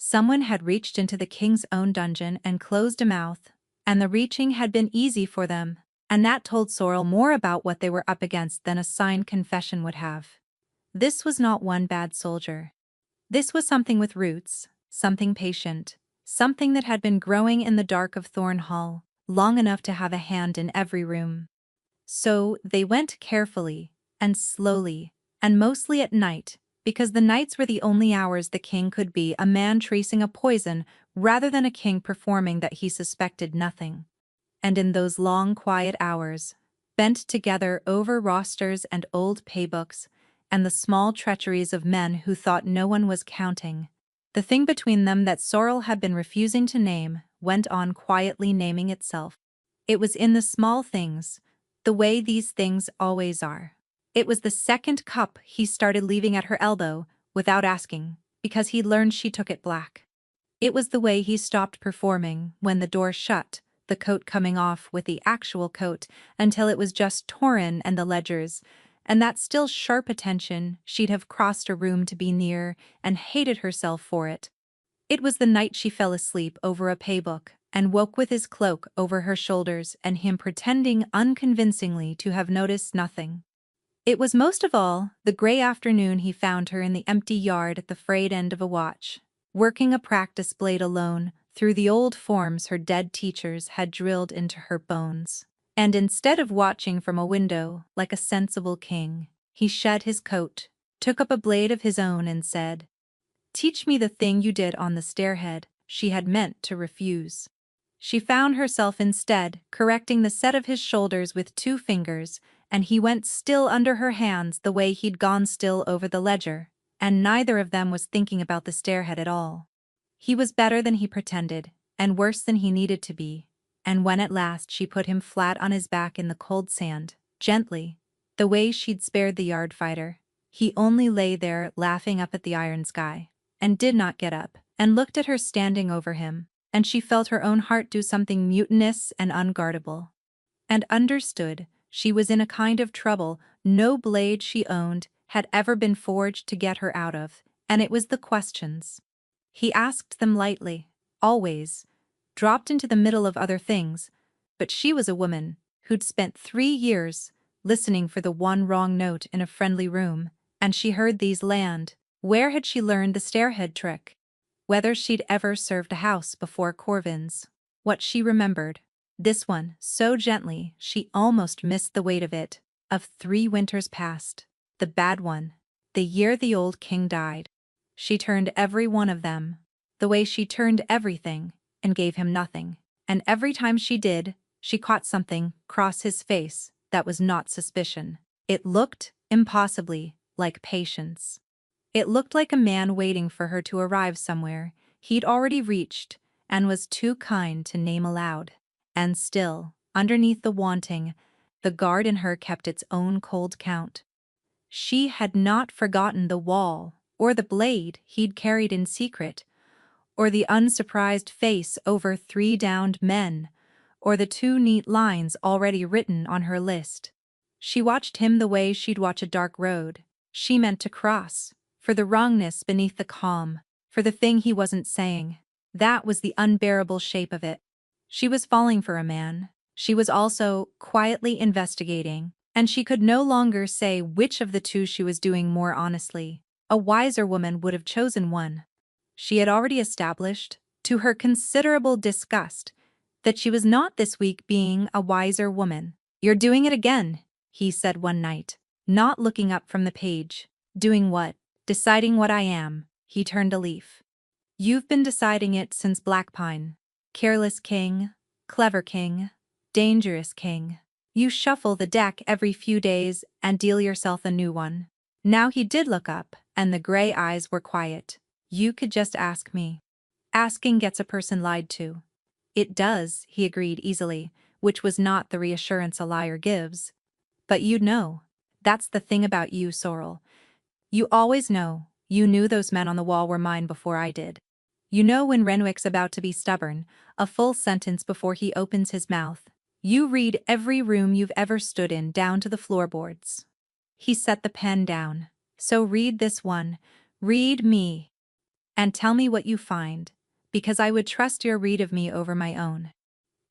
Someone had reached into the king's own dungeon and closed a mouth, and the reaching had been easy for them, and that told Sorrel more about what they were up against than a signed confession would have. This was not one bad soldier. This was something with roots, something patient, something that had been growing in the dark of Thornhall, long enough to have a hand in every room. So they went carefully, and slowly, and mostly at night, because the nights were the only hours the king could be a man tracing a poison rather than a king performing that he suspected nothing. And in those long quiet hours, bent together over rosters and old paybooks, and the small treacheries of men who thought no one was counting, the thing between them that Sorrel had been refusing to name went on quietly naming itself. It was in the small things, the way these things always are. It was the second cup he started leaving at her elbow, without asking, because he'd learned she took it black. It was the way he stopped performing when the door shut, the coat coming off with the actual coat, until it was just Torrin and the ledgers, and that still sharp attention she'd have crossed a room to be near and hated herself for it. It was the night she fell asleep over a paybook and woke with his cloak over her shoulders and him pretending unconvincingly to have noticed nothing. It was most of all the gray afternoon he found her in the empty yard at the frayed end of a watch, working a practice blade alone through the old forms her dead teachers had drilled into her bones. And instead of watching from a window like a sensible king, he shed his coat, took up a blade of his own and said, "Teach me the thing you did on the stairhead." She had meant to refuse. She found herself instead correcting the set of his shoulders with 2 fingers, and he went still under her hands the way he'd gone still over the ledger, and neither of them was thinking about the stairhead at all. He was better than he pretended, and worse than he needed to be, and when at last she put him flat on his back in the cold sand, gently, the way she'd spared the yard fighter, he only lay there laughing up at the iron sky, and did not get up, and looked at her standing over him, and she felt her own heart do something mutinous and unguardable. And understood she was in a kind of trouble no blade she owned had ever been forged to get her out of, and it was the questions. He asked them lightly, always, dropped into the middle of other things, but she was a woman who'd spent 3 years listening for the one wrong note in a friendly room, and she heard these land. Where had she learned the stairhead trick? Whether she'd ever served a house before Corvin's. What she remembered. This one, so gently, she almost missed the weight of it, of 3 winters past. The bad one. The year the old king died. She turned every one of them, the way she turned everything, and gave him nothing. And every time she did, she caught something cross his face that was not suspicion. It looked, impossibly, like patience. It looked like a man waiting for her to arrive somewhere he'd already reached and was too kind to name aloud. And still, underneath the wanting, the guard in her kept its own cold count. She had not forgotten the wall, or the blade he'd carried in secret, or the unsurprised face over 3 downed men, or the 2 neat lines already written on her list. She watched him the way she'd watch a dark road she meant to cross, for the wrongness beneath the calm, for the thing he wasn't saying. That was the unbearable shape of it. She was falling for a man. She was also quietly investigating, and she could no longer say which of the 2 she was doing more honestly. A wiser woman would have chosen one. She had already established, to her considerable disgust, that she was not this week being a wiser woman. "You're doing it again," he said one night, not looking up from the page. "Doing what?" "Deciding what I am." He turned a leaf. "You've been deciding it since Blackpine. Careless king, clever king, dangerous king. You shuffle the deck every few days and deal yourself a new one." Now he did look up, and the gray eyes were quiet. "You could just ask me." "Asking gets a person lied to." "It does," he agreed easily, which was not the reassurance a liar gives. "But you'd know. That's the thing about you, Sorrel. You always know. You knew those men on the wall were mine before I did. You know when Renwick's about to be stubborn, a full sentence before he opens his mouth. You read every room you've ever stood in down to the floorboards." He set the pen down. "So read this one. Read me. And tell me what you find, because I would trust your read of me over my own."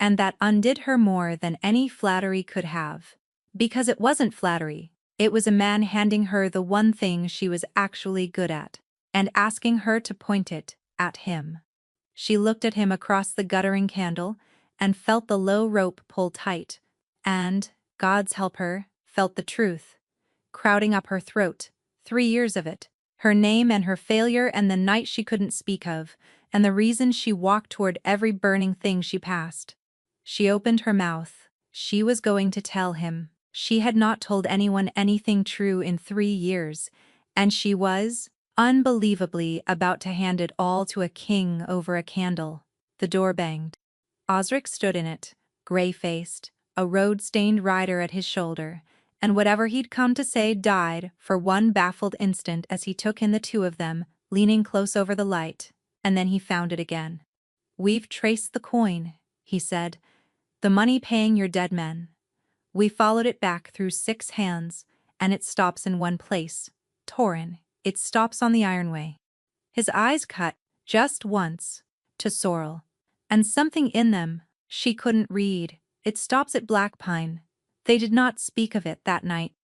And that undid her more than any flattery could have. Because it wasn't flattery, it was a man handing her the one thing she was actually good at, and asking her to point it at him. She looked at him across the guttering candle, and felt the low rope pull tight, and, God's help her, felt the truth crowding up her throat. 3 years of it. Her name and her failure and the night she couldn't speak of, and the reason she walked toward every burning thing she passed. She opened her mouth. She was going to tell him. She had not told anyone anything true in 3 years, and she was, unbelievably, about to hand it all to a king over a candle. The door banged. Osric stood in it, gray-faced, a road-stained rider at his shoulder, and whatever he'd come to say died for one baffled instant as he took in the two of them, leaning close over the light, and then he found it again. "We've traced the coin," he said. "The money paying your dead men. We followed it back through 6 hands, and it stops in one place. Torin, it stops on the Ironway." His eyes cut, just once, to Sorrel, and something in them she couldn't read. "It stops at Blackpine." They did not speak of it that night.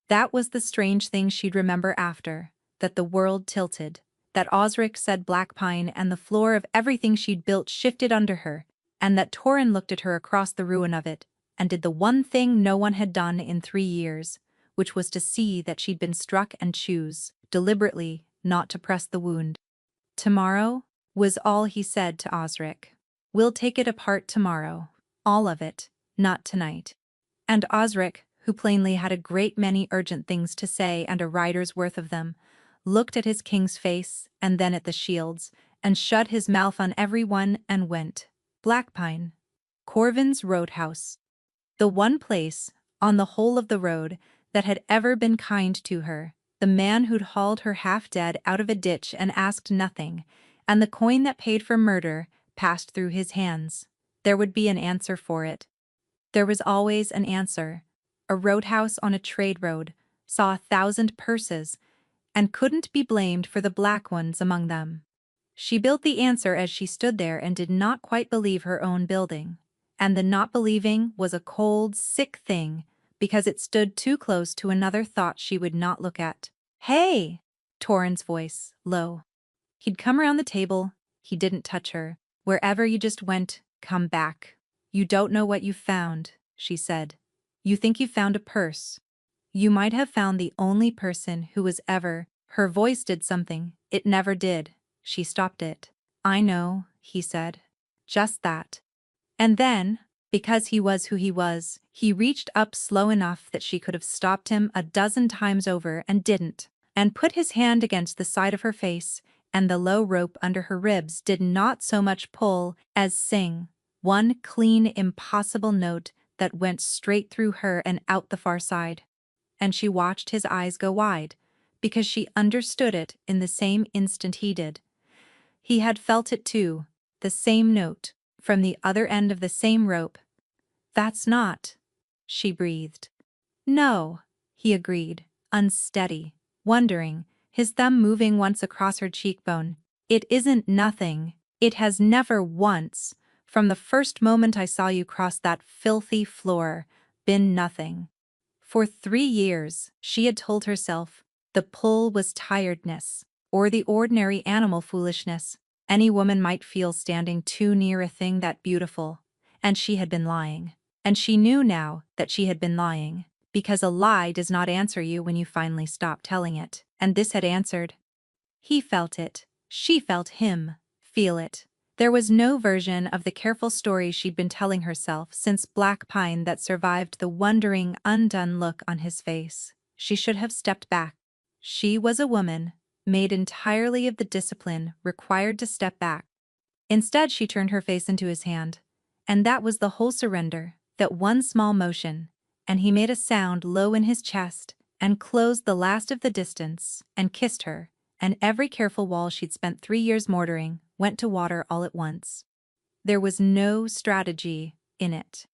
That was the strange thing she'd remember after, that the world tilted, that Osric said Blackpine and the floor of everything she'd built shifted under her, and that Torin looked at her across the ruin of it, and did the one thing no one had done in 3 years, which was to see that she'd been struck and choose, deliberately, not to press the wound. "Tomorrow," was all he said to Osric. "We'll take it apart tomorrow. All of it, not tonight." And Osric, who plainly had a great many urgent things to say and a rider's worth of them, looked at his king's face and then at the shields, and shut his mouth on every one and went. Blackpine. Corvin's roadhouse. The one place, on the whole of the road, that had ever been kind to her, the man who'd hauled her half-dead out of a ditch and asked nothing, and the coin that paid for murder passed through his hands. There would be an answer for it. There was always an answer. A roadhouse on a trade road saw 1,000 purses, and couldn't be blamed for the black ones among them. She built the answer as she stood there and did not quite believe her own building. And the not believing was a cold, sick thing, because it stood too close to another thought she would not look at. "Hey!" Torin's voice, low. He'd come around the table. He didn't touch her. "Wherever you just went, come back. You don't know what you found," she said. "You think you found a purse. You might have found the only person who was ever—" Her voice did something. It never did. She stopped it. "I know," he said. "Just that." And then, because he was who he was, he reached up slow enough that she could have stopped him a dozen times over and didn't, and put his hand against the side of her face, and the low rope under her ribs did not so much pull as sing. One clean, impossible note that went straight through her and out the far side. And she watched his eyes go wide, because she understood it in the same instant he did. He had felt it too, the same note, from the other end of the same rope. "That's not," she breathed. "No," he agreed, unsteady, wondering, his thumb moving once across her cheekbone. "It isn't nothing. It has never once, from the first moment I saw you cross that filthy floor, been nothing." For 3 years, she had told herself, the pull was tiredness, or the ordinary animal foolishness any woman might feel standing too near a thing that beautiful, and she had been lying. And she knew now that she had been lying, because a lie does not answer you when you finally stop telling it, and this had answered. He felt it. She felt him feel it. There was no version of the careful story she'd been telling herself since Black Pine that survived the wondering, undone look on his face. She should have stepped back. She was a woman, made entirely of the discipline required to step back. Instead, she turned her face into his hand. And that was the whole surrender, that one small motion. And he made a sound low in his chest, and closed the last of the distance, and kissed her, and every careful wall she'd spent 3 years mortaring went to water all at once. There was no strategy in it.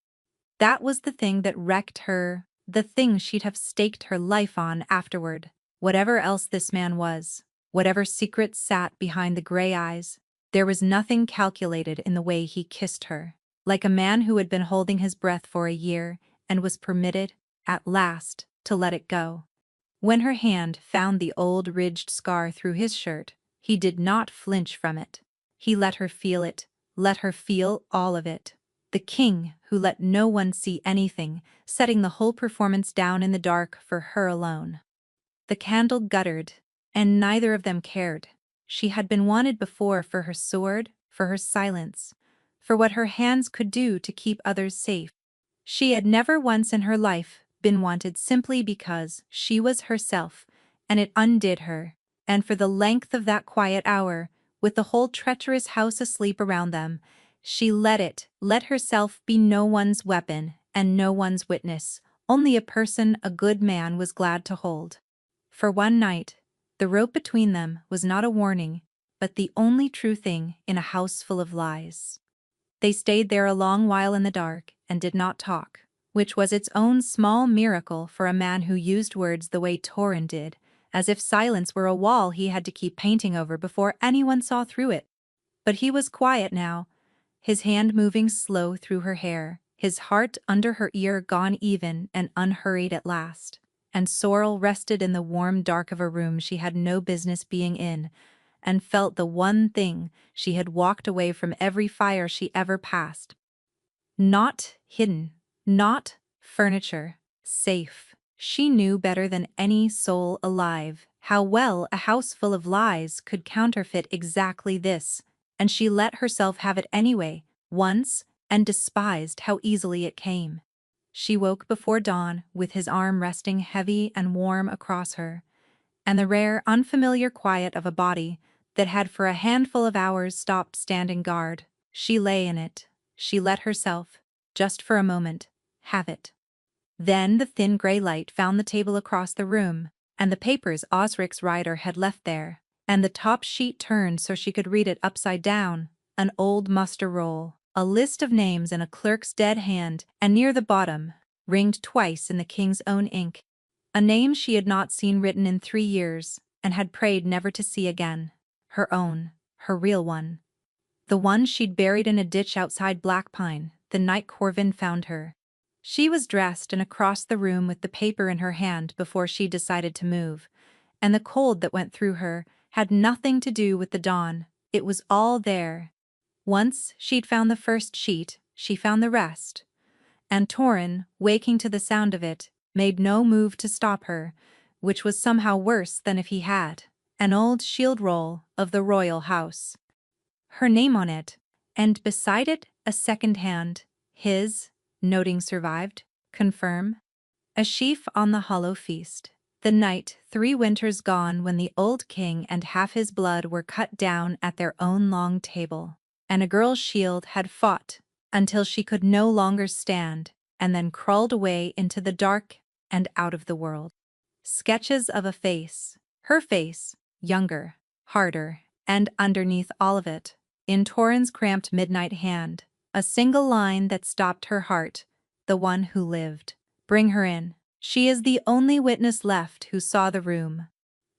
That was the thing that wrecked her, the thing she'd have staked her life on afterward. Whatever else this man was, whatever secrets sat behind the gray eyes, there was nothing calculated in the way he kissed her, like a man who had been holding his breath for a year and was permitted, at last, to let it go. When her hand found the old ridged scar through his shirt, he did not flinch from it. He let her feel it, let her feel all of it. The king who let no one see anything, setting the whole performance down in the dark for her alone. The candle guttered, and neither of them cared. She had been wanted before for her sword, for her silence, for what her hands could do to keep others safe. She had never once in her life been wanted simply because she was herself, and it undid her. And for the length of that quiet hour, with the whole treacherous house asleep around them, she let herself be no one's weapon and no one's witness, only a person a good man was glad to hold. For one night, the rope between them was not a warning, but the only true thing in a house full of lies. They stayed there a long while in the dark and did not talk, which was its own small miracle for a man who used words the way Torin did, as if silence were a wall he had to keep painting over before anyone saw through it. But he was quiet now, his hand moving slow through her hair, his heart under her ear gone even and unhurried at last. And Sorrel rested in the warm dark of a room she had no business being in, and felt the one thing she had walked away from every fire she ever passed. Not hidden, not furniture, safe. She knew better than any soul alive how well a house full of lies could counterfeit exactly this, and she let herself have it anyway, once, and despised how easily it came. She woke before dawn with his arm resting heavy and warm across her, and the rare, unfamiliar quiet of a body that had for a handful of hours stopped standing guard. She lay in it. She let herself, just for a moment, have it. Then the thin gray light found the table across the room, and the papers Osric's rider had left there, and the top sheet turned so she could read it upside down, an old muster roll, a list of names in a clerk's dead hand, and near the bottom, ringed twice in the king's own ink, a name she had not seen written in 3 years, and had prayed never to see again. Her own, her real one. The one she'd buried in a ditch outside Black Pine, the night Corvin found her. She was dressed and across the room with the paper in her hand before she decided to move, and the cold that went through her had nothing to do with the dawn. It was all there. Once she'd found the first sheet, she found the rest. And Torin, waking to the sound of it, made no move to stop her, which was somehow worse than if he had. An old shield roll of the royal house. Her name on it, and beside it a second hand, his, noting survived, confirm. A sheaf on the hollow feast. The night 3 winters gone when the old king and half his blood were cut down at their own long table, and a girl's shield had fought until she could no longer stand, and then crawled away into the dark and out of the world. Sketches of a face, her face, younger, harder, and underneath all of it, in Torin's cramped midnight hand, a single line that stopped her heart, the one who lived. Bring her in. She is the only witness left who saw the room.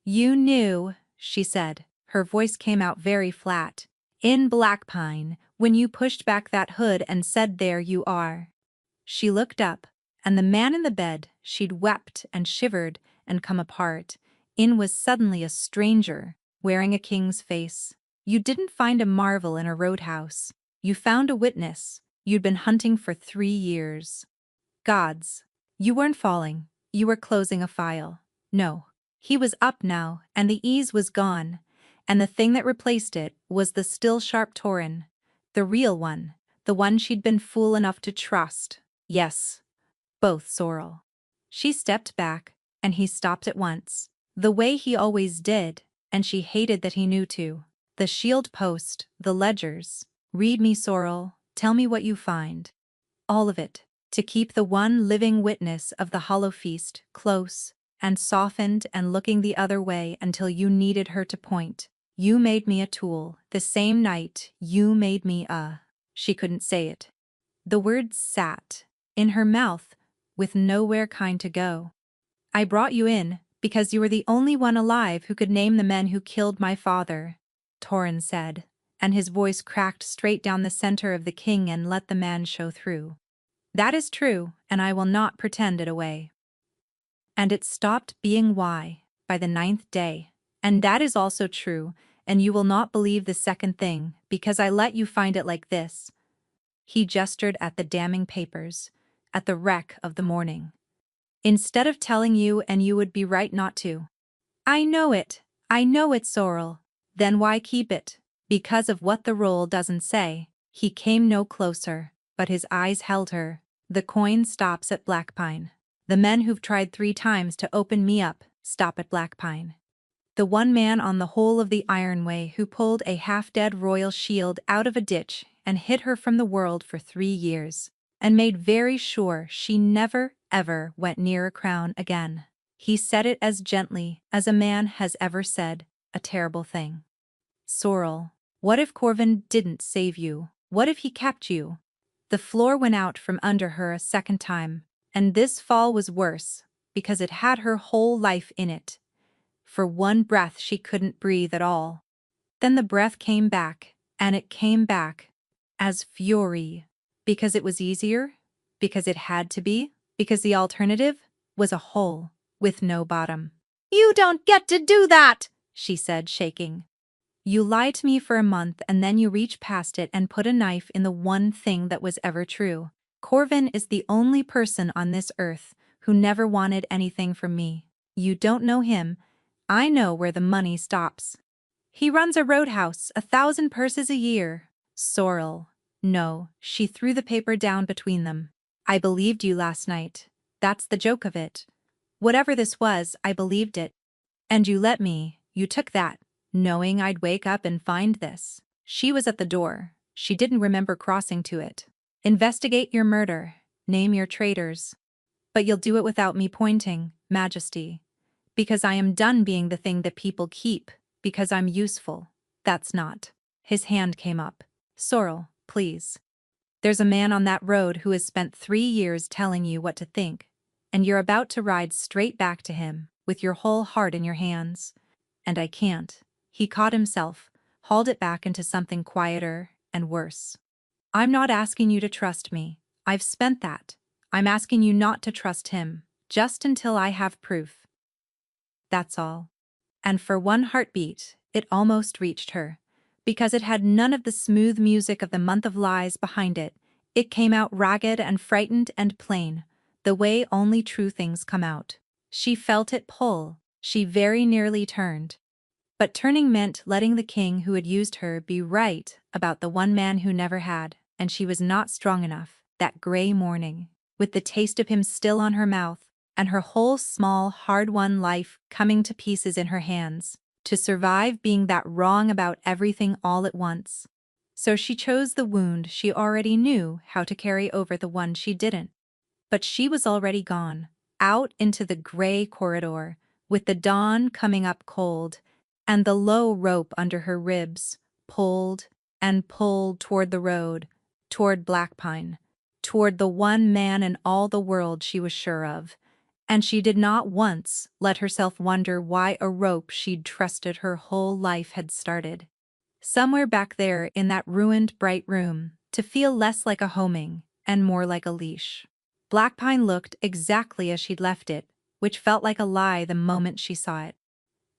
You knew, she said. Her voice came out very flat. In Black Pine, when you pushed back that hood and said, "There you are." She looked up, and the man in the bed she'd wept and shivered and come apart in was suddenly a stranger, wearing a king's face. You didn't find a marvel in a roadhouse. You found a witness, You'd been hunting for 3 years. Gods. You weren't falling, you were closing a file. No. He was up now, and the ease was gone, and the thing that replaced it was the still sharp Torin. The real one, the one she'd been fool enough to trust. Yes. Both Sorrel. She stepped back, and he stopped at once. The way he always did, and she hated that he knew to. The shield post, the ledgers. Read me, Sorrel, tell me what you find. All of it, to keep the one living witness of the hollow feast close and softened and looking the other way until you needed her to point. You made me a tool, the same night you made me a... She couldn't say it. The words sat in her mouth, with nowhere kind to go. I brought you in because you were the only one alive who could name the men who killed my father, Torin said, and his voice cracked straight down the center of the king and let the man show through. That is true, and I will not pretend it away. And it stopped being why by the 9th day. And that is also true, and you will not believe the second thing, because I let you find it like this. He gestured at the damning papers, at the wreck of the morning. Instead of telling you, and you would be right not to. I know it, Sorrel. Then why keep it? Because of what the roll doesn't say. He came no closer, but his eyes held her. The coin stops at Blackpine. The men who've tried 3 times to open me up stop at Blackpine. The one man on the whole of the Ironway who pulled a half-dead royal shield out of a ditch and hid her from the world for 3 years, and made very sure she never, ever went near a crown again. He said it as gently as a man has ever said a terrible thing. Sorrel, what if Corvin didn't save you? What if he kept you? The floor went out from under her a second time, and this fall was worse, because it had her whole life in it. For one breath she couldn't breathe at all. Then the breath came back, and it came back as fury. Because it was easier? Because it had to be? Because the alternative was a hole with no bottom. You don't get to do that, she said, shaking. You lied to me for a month and then you reach past it and put a knife in the one thing that was ever true. Corvin is the only person on this earth who never wanted anything from me. You don't know him. I know where the money stops. He runs a roadhouse, 1,000 purses a year. Sorrel. No, she threw the paper down between them. I believed you last night. That's the joke of it. Whatever this was, I believed it. And you let me, you took that, knowing I'd wake up and find this. She was at the door. She didn't remember crossing to it. Investigate your murder. Name your traitors. But you'll do it without me pointing, Majesty. Because I am done being the thing that people keep, because I'm useful. That's not. His hand came up. Sorrel, please. There's a man on that road who has spent 3 years telling you what to think, and you're about to ride straight back to him, with your whole heart in your hands. And I can't. He caught himself, hauled it back into something quieter and worse. I'm not asking you to trust me. I've spent that. I'm asking you not to trust him, just until I have proof. That's all. And for one heartbeat, it almost reached her. Because it had none of the smooth music of the month of lies behind it. It came out ragged and frightened and plain, the way only true things come out. She felt it pull. She very nearly turned. But turning meant letting the king who had used her be right about the one man who never had, and she was not strong enough, that gray morning, with the taste of him still on her mouth, and her whole small, hard-won life coming to pieces in her hands, to survive being that wrong about everything all at once. So she chose the wound she already knew how to carry over the one she didn't. But she was already gone, out into the gray corridor, with the dawn coming up cold, and the low rope under her ribs, pulled and pulled toward the road, toward Blackpine, toward the one man in all the world she was sure of. And she did not once let herself wonder why a rope she'd trusted her whole life had started. Somewhere back there in that ruined bright room, to feel less like a homing and more like a leash. Blackpine looked exactly as she'd left it, which felt like a lie the moment she saw it.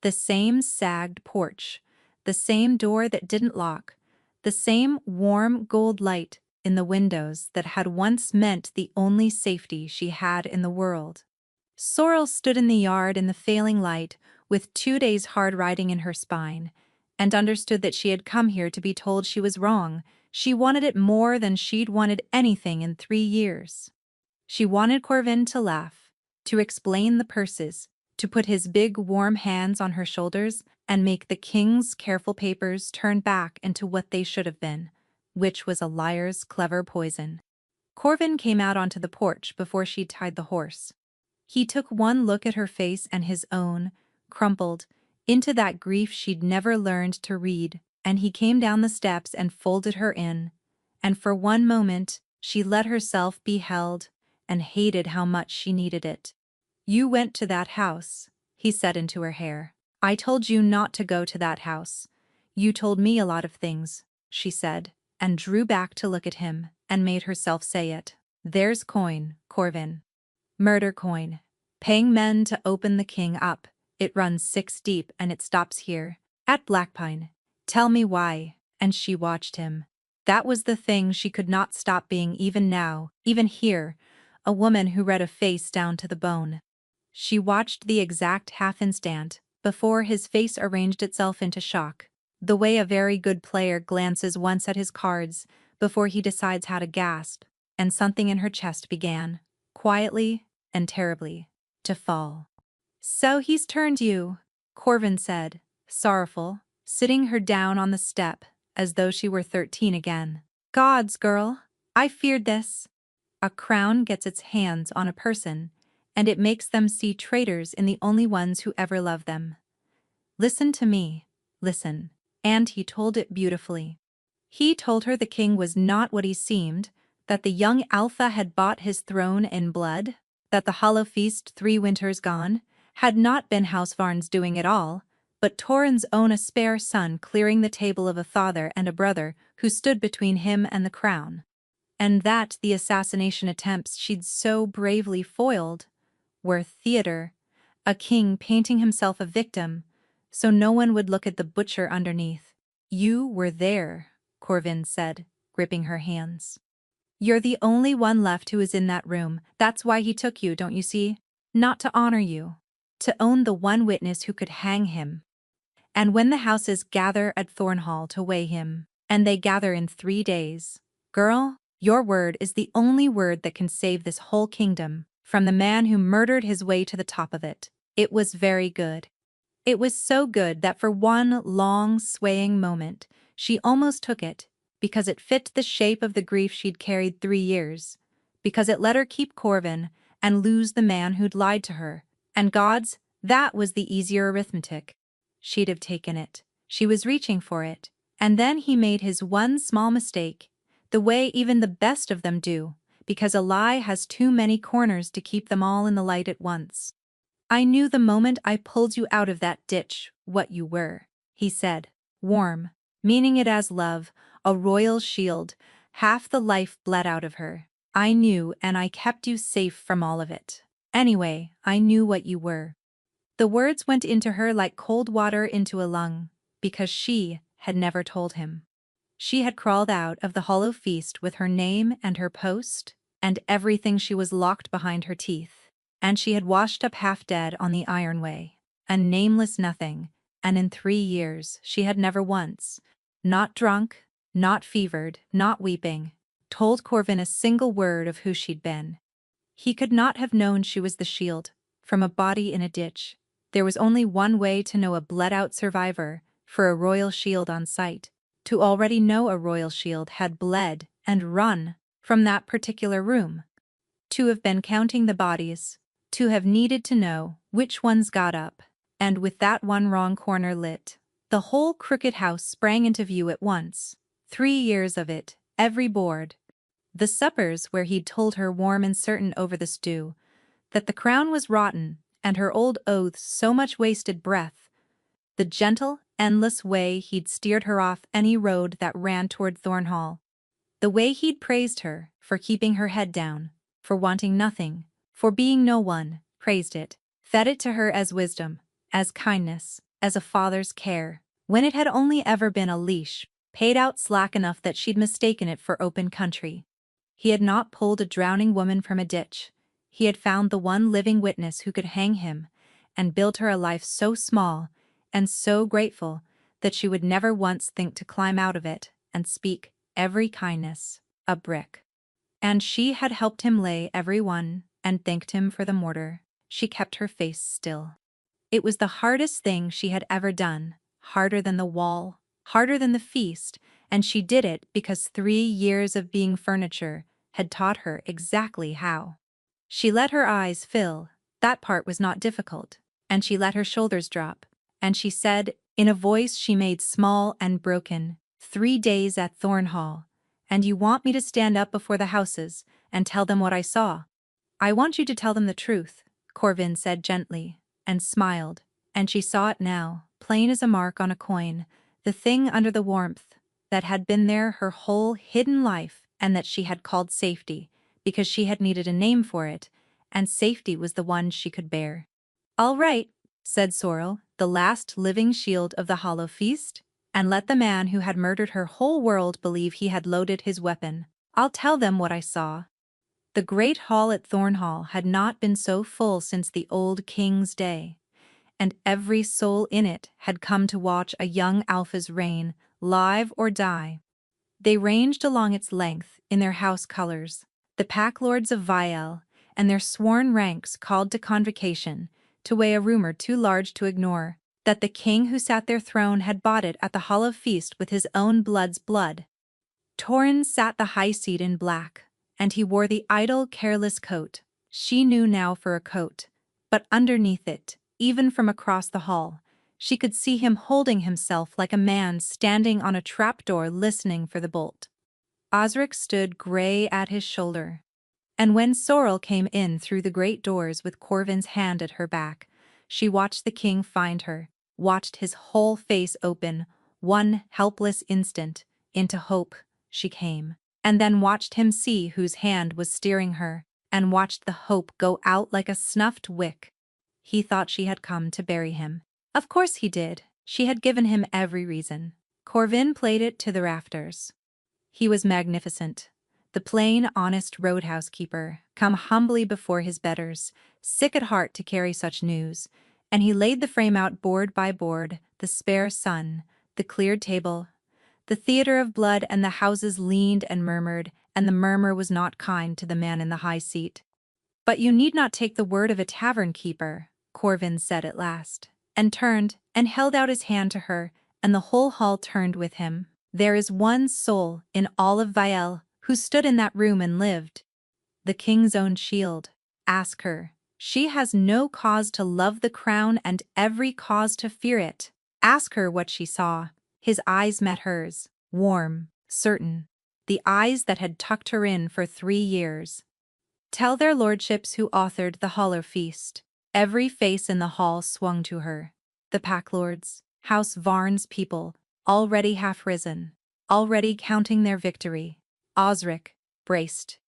The same sagged porch, the same door that didn't lock, the same warm gold light in the windows that had once meant the only safety she had in the world. Sorrel stood in the yard in the failing light, with 2 days' hard riding in her spine, and understood that she had come here to be told she was wrong. She wanted it more than she'd wanted anything in 3 years. She wanted Corvin to laugh, to explain the purses, to put his big warm hands on her shoulders and make the king's careful papers turn back into what they should have been, which was a liar's clever poison. Corvin came out onto the porch before she'd tied the horse. He took one look at her face and his own, crumpled, into that grief she'd never learned to read, and he came down the steps and folded her in, and for one moment she let herself be held and hated how much she needed it. "You went to that house," he said into her hair. "I told you not to go to that house. You told me a lot of things," she said, and drew back to look at him, and made herself say it. "There's coin, Corvin. Murder coin. Paying men to open the king up. It runs 6 deep and it stops here, at Blackpine. Tell me why." And she watched him. That was the thing she could not stop being even now, even here, a woman who read a face down to the bone. She watched the exact half-instant before his face arranged itself into shock, the way a very good player glances once at his cards before he decides how to gasp, and something in her chest began, quietly and terribly, to fall. "So he's turned you," Corvin said, sorrowful, sitting her down on the step as though she were 13 again. "Gods, girl, I feared this." A crown gets its hands on a person, and it makes them see traitors in the only ones who ever love them. "Listen to me, listen." And he told it beautifully. He told her the king was not what he seemed, that the young Alpha had bought his throne in blood, that the hollow feast 3 winters gone had not been Housevarn's doing at all, but Torrhen's own a spare son clearing the table of a father and a brother who stood between him and the crown. And that the assassination attempts she'd so bravely foiled were theater, a king painting himself a victim, so no one would look at the butcher underneath. "You were there," Corvin said, gripping her hands. "You're the only one left who is in that room. That's why he took you, don't you see? Not to honor you. To own the one witness who could hang him. And when the houses gather at Thornhall to weigh him, and they gather in 3 days, girl, your word is the only word that can save this whole kingdom from the man who murdered his way to the top of it." It was very good. It was so good that for one long, swaying moment, she almost took it, because it fit the shape of the grief she'd carried 3 years, because it let her keep Corvin and lose the man who'd lied to her. And gods, that was the easier arithmetic. She'd have taken it. She was reaching for it. And then he made his one small mistake, the way even the best of them do, because a lie has too many corners to keep them all in the light at once. "I knew the moment I pulled you out of that ditch what you were," he said, warm, meaning it as love, a royal shield, half the life bled out of her. "I knew, and I kept you safe from all of it. Anyway, I knew what you were." The words went into her like cold water into a lung, because she had never told him. She had crawled out of the hollow feast with her name and her post, and everything. She was locked behind her teeth, and she had washed up half dead on the iron way, a nameless nothing, and in 3 years she had never once, not drunk, not fevered, not weeping, told Corvin a single word of who she'd been. He could not have known she was the shield, from a body in a ditch. There was only one way to know a bled-out survivor, for a royal shield on sight. To already know a royal shield had bled and run from that particular room. To have been counting the bodies, to have needed to know which ones got up, and with that one wrong corner lit, the whole crooked house sprang into view at once. 3 years of it, every board. The suppers where he'd told her warm and certain over the stew, that the crown was rotten, and her old oaths so much wasted breath. The gentle, endless way he'd steered her off any road that ran toward Thornhall. The way he'd praised her for keeping her head down, for wanting nothing, for being no one, praised it, fed it to her as wisdom, as kindness, as a father's care, when it had only ever been a leash. paid out slack enough that she'd mistaken it for open country. He had not pulled a drowning woman from a ditch. He had found the one living witness who could hang him, and built her a life so small and so grateful that she would never once think to climb out of it and speak every kindness a brick. And she had helped him lay every one and thanked him for the mortar. She kept her face still. It was the hardest thing she had ever done, harder than the wall, harder than the feast, and she did it because 3 years of being furniture had taught her exactly how. She let her eyes fill, that part was not difficult, and she let her shoulders drop, and she said, in a voice she made small and broken, 3 days at Thornhall, and you want me to stand up before the houses and tell them what I saw. I want you to tell them the truth, Corvin said gently, and smiled, and she saw it now, plain as a mark on a coin, the thing under the warmth, that had been there her whole hidden life and that she had called safety, because she had needed a name for it, and safety was the one she could bear. All right, said Sorrel, the last living shield of the hollow feast, and let the man who had murdered her whole world believe he had loaded his weapon. I'll tell them what I saw. The great hall at Thornhall had not been so full since the old king's day, and every soul in it had come to watch a young alpha's reign, live or die. They ranged along its length in their house colors, the pack lords of Viel, and their sworn ranks called to convocation, to weigh a rumor too large to ignore, that the king who sat their throne had bought it at the hollow feast with his own blood's blood. Torrin sat the high seat in black, and he wore the idle, careless coat she knew now for a coat, but underneath it, even from across the hall, she could see him holding himself like a man standing on a trapdoor listening for the bolt. Osric stood grey at his shoulder, and when Sorrel came in through the great doors with Corvin's hand at her back, she watched the king find her, watched his whole face open, one helpless instant, into hope she came, and then watched him see whose hand was steering her, and watched the hope go out like a snuffed wick. He thought she had come to bury him. Of course he did. She had given him every reason. Corvin played it to the rafters. He was magnificent. The plain, honest roadhouse keeper, come humbly before his betters, sick at heart to carry such news, and he laid the frame out board by board, the spare sun, the cleared table, the theatre of blood, and the houses leaned and murmured, and the murmur was not kind to the man in the high seat. But you need not take the word of a tavern keeper, Corvin said at last, and turned, and held out his hand to her, and the whole hall turned with him. There is one soul in all of Viel who stood in that room and lived. The king's own shield. Ask her. She has no cause to love the crown and every cause to fear it. Ask her what she saw. His eyes met hers, warm, certain, the eyes that had tucked her in for 3 years. Tell their lordships who authored the hollow feast. Every face in the hall swung to her. The pack lords, House Varn's people, already half risen, already counting their victory. Osric, braced.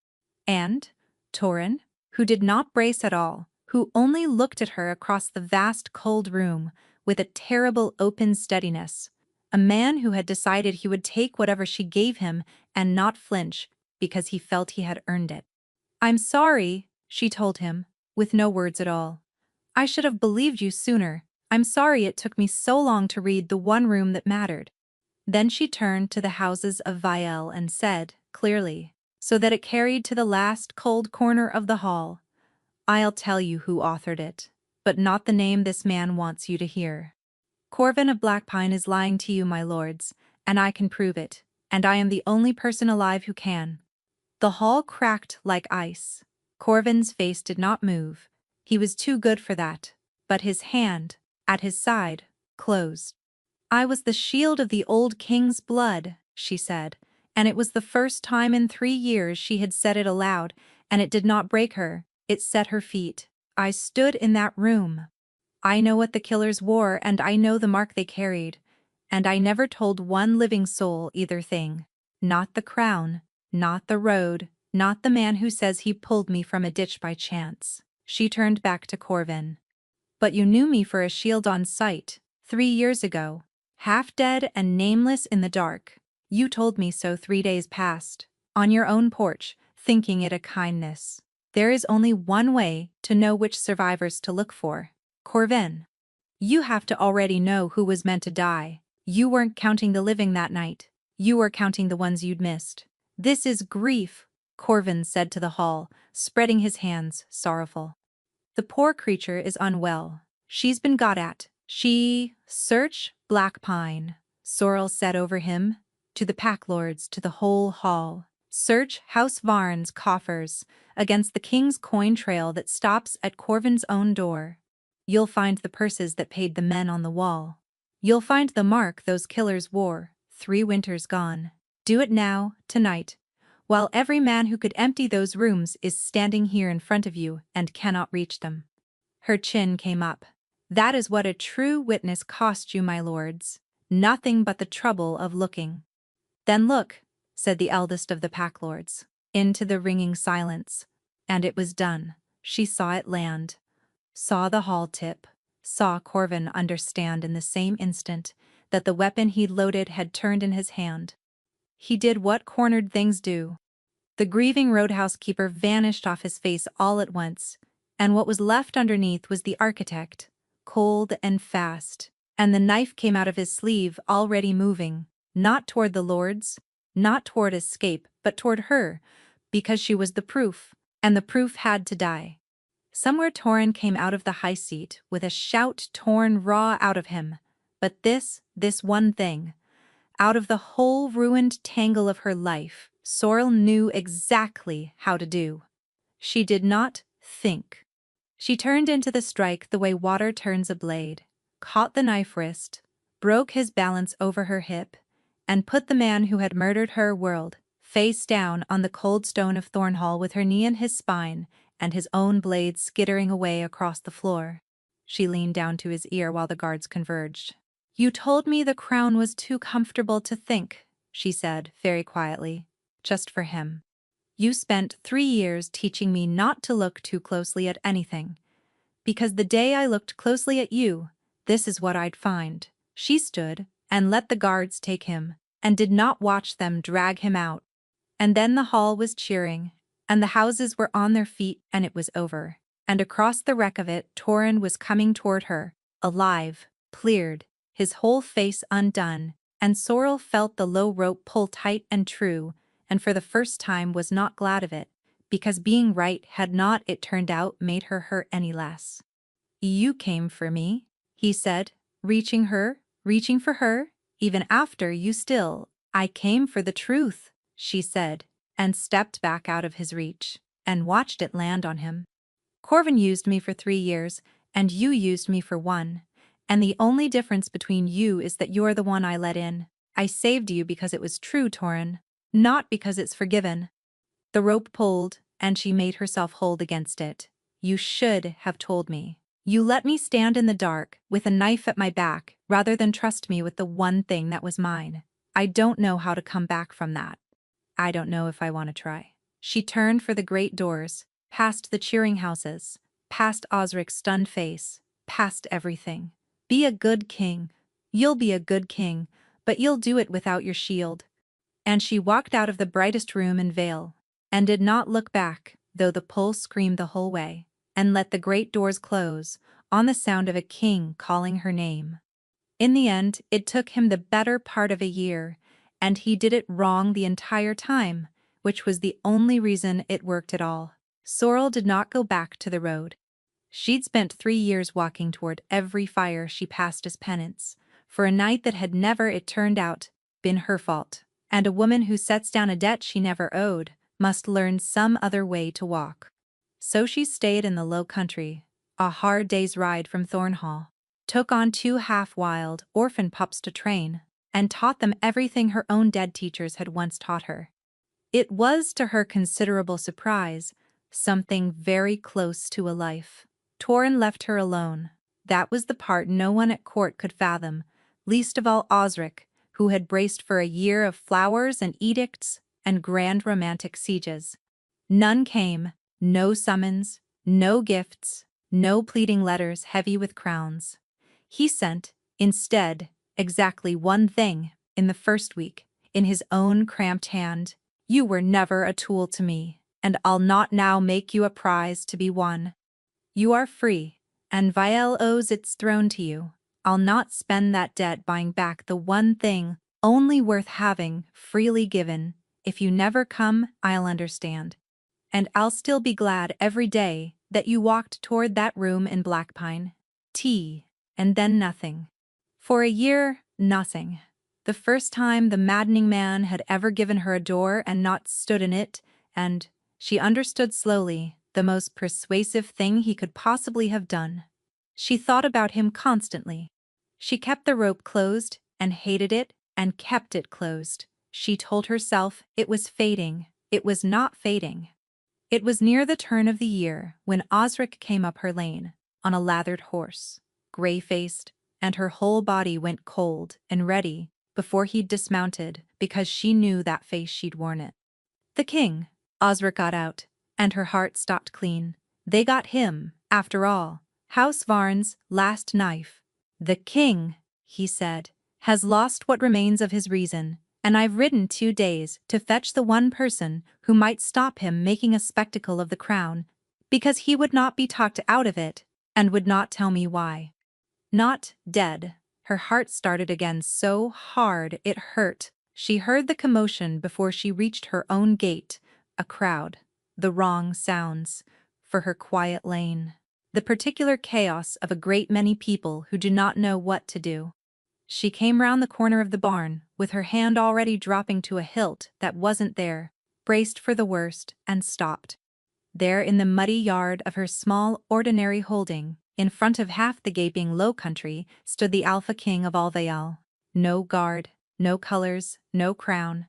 And Torrin, who did not brace at all, who only looked at her across the vast cold room with a terrible open steadiness, a man who had decided he would take whatever she gave him and not flinch because he felt he had earned it. I'm sorry, she told him, with no words at all. I should have believed you sooner. I'm sorry it took me so long to read the one room that mattered. Then she turned to the houses of Viel and said, clearly, so that it carried to the last cold corner of the hall, I'll tell you who authored it, but not the name this man wants you to hear. Corvin of Blackpine is lying to you, my lords, and I can prove it, and I am the only person alive who can. The hall cracked like ice. Corvin's face did not move. He was too good for that, but his hand, at his side, closed. I was the shield of the old king's blood, she said, and it was the first time in 3 years she had said it aloud, and it did not break her, it set her feet. I stood in that room. I know what the killers wore, and I know the mark they carried, and I never told one living soul either thing. Not the crown, not the road, not the man who says he pulled me from a ditch by chance. She turned back to Corvin. But you knew me for a shield on sight, 3 years ago, half dead and nameless in the dark. You told me so 3 days past, on your own porch, thinking it a kindness. There is only one way to know which survivors to look for. Corvin. You have to already know who was meant to die. You weren't counting the living that night. You were counting the ones you'd missed. This is grief, Corvin said to the hall, spreading his hands, sorrowful. The poor creature is unwell. She's been got at. Search Black Pine, Sorrel said over him, to the pack lords, to the whole hall. Search House Varn's coffers, against the king's coin trail that stops at Corvin's own door. You'll find the purses that paid the men on the wall. You'll find the mark those killers wore, 3 winters gone. Do it now, tonight, while every man who could empty those rooms is standing here in front of you and cannot reach them. Her chin came up. That is what a true witness cost you, my lords. Nothing but the trouble of looking. Then look, said the eldest of the pack lords, into the ringing silence. And it was done. She saw it land. Saw the hall tip. Saw Corvin understand in the same instant that the weapon he'd loaded had turned in his hand. He did what cornered things do. The grieving roadhouse keeper vanished off his face all at once, and what was left underneath was the architect, cold and fast, and the knife came out of his sleeve already moving, not toward the lords, not toward escape, but toward her, because she was the proof, and the proof had to die. Somewhere Torin came out of the high seat with a shout torn raw out of him, but this one thing, out of the whole ruined tangle of her life, Sorrel knew exactly how to do. She did not think. She turned into the strike the way water turns a blade, caught the knife wrist, broke his balance over her hip, and put the man who had murdered her world, face down on the cold stone of Thornhall with her knee in his spine and his own blade skittering away across the floor. She leaned down to his ear while the guards converged. You told me the crown was too comfortable to think, she said, very quietly, just for him. You spent 3 years teaching me not to look too closely at anything. Because the day I looked closely at you, this is what I'd find. She stood and let the guards take him, and did not watch them drag him out. And then the hall was cheering, and the houses were on their feet, and it was over. And across the wreck of it, Torin was coming toward her, alive, cleared, his whole face undone, and Sorrel felt the low rope pull tight and true, and for the first time was not glad of it, because being right had not, it turned out, made her hurt any less. You came for me, he said, reaching for her, even after you still. I came for the truth, she said, and stepped back out of his reach, and watched it land on him. Corvin used me for 3 years, and you used me for 1. And the only difference between you is that you're the one I let in. I saved you because it was true, Torin, not because it's forgiven. The rope pulled, and she made herself hold against it. You should have told me. You let me stand in the dark, with a knife at my back, rather than trust me with the one thing that was mine. I don't know how to come back from that. I don't know if I want to try. She turned for the great doors, past the cheering houses, past Osric's stunned face, past everything. Be a good king. You'll be a good king, but you'll do it without your shield. And she walked out of the brightest room in Vale, and did not look back, though the pull screamed the whole way, and let the great doors close, on the sound of a king calling her name. In the end, it took him the better part of a year, and he did it wrong the entire time, which was the only reason it worked at all. Sorrel did not go back to the road. She'd spent 3 years walking toward every fire she passed as penance, for a night that had never, it turned out, been her fault. And a woman who sets down a debt she never owed must learn some other way to walk. So she stayed in the low country, a hard day's ride from Thornhall, took on 2 half-wild orphan pups to train, and taught them everything her own dead teachers had once taught her. It was, to her considerable surprise, something very close to a life. Torin left her alone. That was the part no one at court could fathom, least of all Osric, who had braced for a year of flowers and edicts and grand romantic sieges. None came, no summons, no gifts, no pleading letters heavy with crowns. He sent, instead, exactly one thing, in the first week, in his own cramped hand. "You were never a tool to me, and I'll not now make you a prize to be won. You are free, and Vielle owes its throne to you. I'll not spend that debt buying back the one thing only worth having freely given. If you never come, I'll understand. And I'll still be glad every day that you walked toward that room in Blackpine. Tea, and then nothing. For a year, nothing. The first time the maddening man had ever given her a door and not stood in it, and, she understood slowly, the most persuasive thing he could possibly have done. She thought about him constantly. She kept the rope closed and hated it and kept it closed. She told herself it was fading. It was not fading. It was near the turn of the year when Osric came up her lane, on a lathered horse, gray-faced, and her whole body went cold and ready before he'd dismounted because she knew that face she'd worn it. The king. Osric got out, and her heart stopped clean. They got him, after all. House Varn's last knife. "The king," he said, "has lost what remains of his reason, and I've ridden 2 days to fetch the one person who might stop him making a spectacle of the crown, because he would not be talked out of it, and would not tell me why. Not dead." Her heart started again so hard it hurt. She heard the commotion before she reached her own gate, a crowd, the wrong sounds, for her quiet lane, the particular chaos of a great many people who do not know what to do. She came round the corner of the barn, with her hand already dropping to a hilt that wasn't there, braced for the worst, and stopped. There in the muddy yard of her small, ordinary holding, in front of half the gaping Low Country, stood the Alpha King of all Vielle. No guard, no colors, no crown.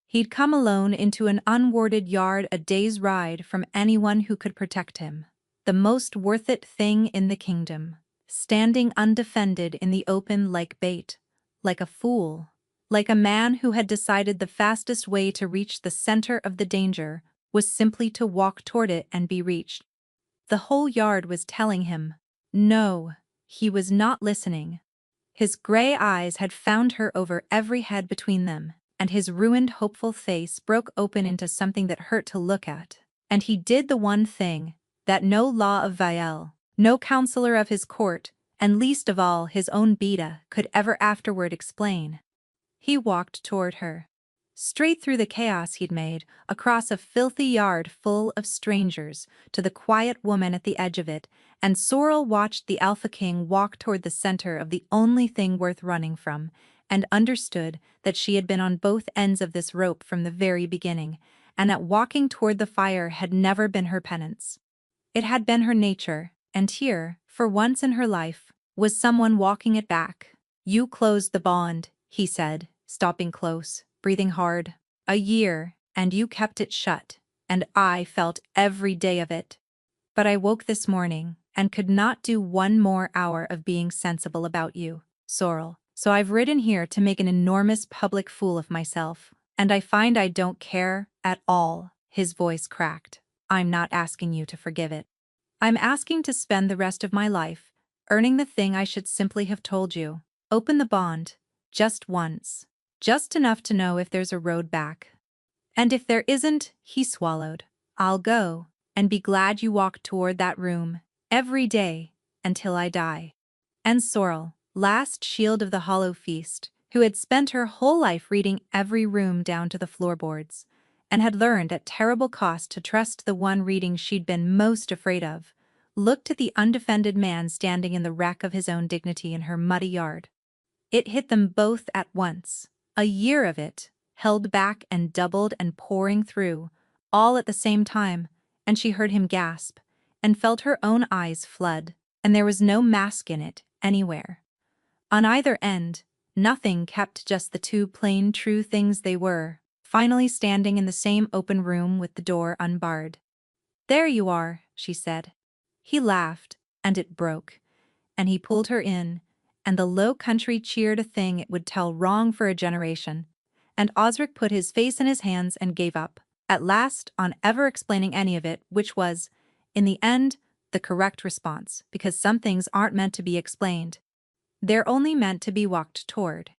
He'd come alone into an unwarded yard a day's ride from anyone who could protect him. The most worth it thing in the kingdom. Standing undefended in the open like bait, like a fool, like a man who had decided the fastest way to reach the center of the danger was simply to walk toward it and be reached. The whole yard was telling him, no, he was not listening. His gray eyes had found her over every head between them, and his ruined, hopeful face broke open into something that hurt to look at. And he did the one thing that no law of Vielle, no counselor of his court, and least of all his own Beta, could ever afterward explain. He walked toward her. Straight through the chaos he'd made, across a filthy yard full of strangers, to the quiet woman at the edge of it, and Sorrel watched the Alpha King walk toward the center of the only thing worth running from, and understood that she had been on both ends of this rope from the very beginning, and that walking toward the fire had never been her penance. It had been her nature, and here, for once in her life, was someone walking it back. "You closed the bond," he said, stopping close, breathing hard. "A year, and you kept it shut, and I felt every day of it. But I woke this morning, and could not do 1 more hour of being sensible about you, Sorrel. So I've ridden here to make an enormous public fool of myself, and I find I don't care at all." His voice cracked. "I'm not asking you to forgive it. I'm asking to spend the rest of my life earning the thing I should simply have told you. Open the bond, just once. Just enough to know if there's a road back. And if there isn't," he swallowed, "I'll go, and be glad you walked toward that room, every day, until I die." And Sorrel, last shield of the Hollow Feast, who had spent her whole life reading every room down to the floorboards, and had learned at terrible cost to trust the one reading she'd been most afraid of, looked at the undefended man standing in the wreck of his own dignity in her muddy yard. It hit them both at once. A year of it, held back and doubled and pouring through, all at the same time, and she heard him gasp, and felt her own eyes flood, and there was no mask in it, anywhere. On either end, nothing kept just the two plain, true things they were, finally standing in the same open room with the door unbarred. "There you are," she said. He laughed, and it broke, and he pulled her in, and the Low Country cheered a thing it would tell wrong for a generation, and Osric put his face in his hands and gave up, at last, on ever explaining any of it, which was, in the end, the correct response, because some things aren't meant to be explained. They're only meant to be walked toward.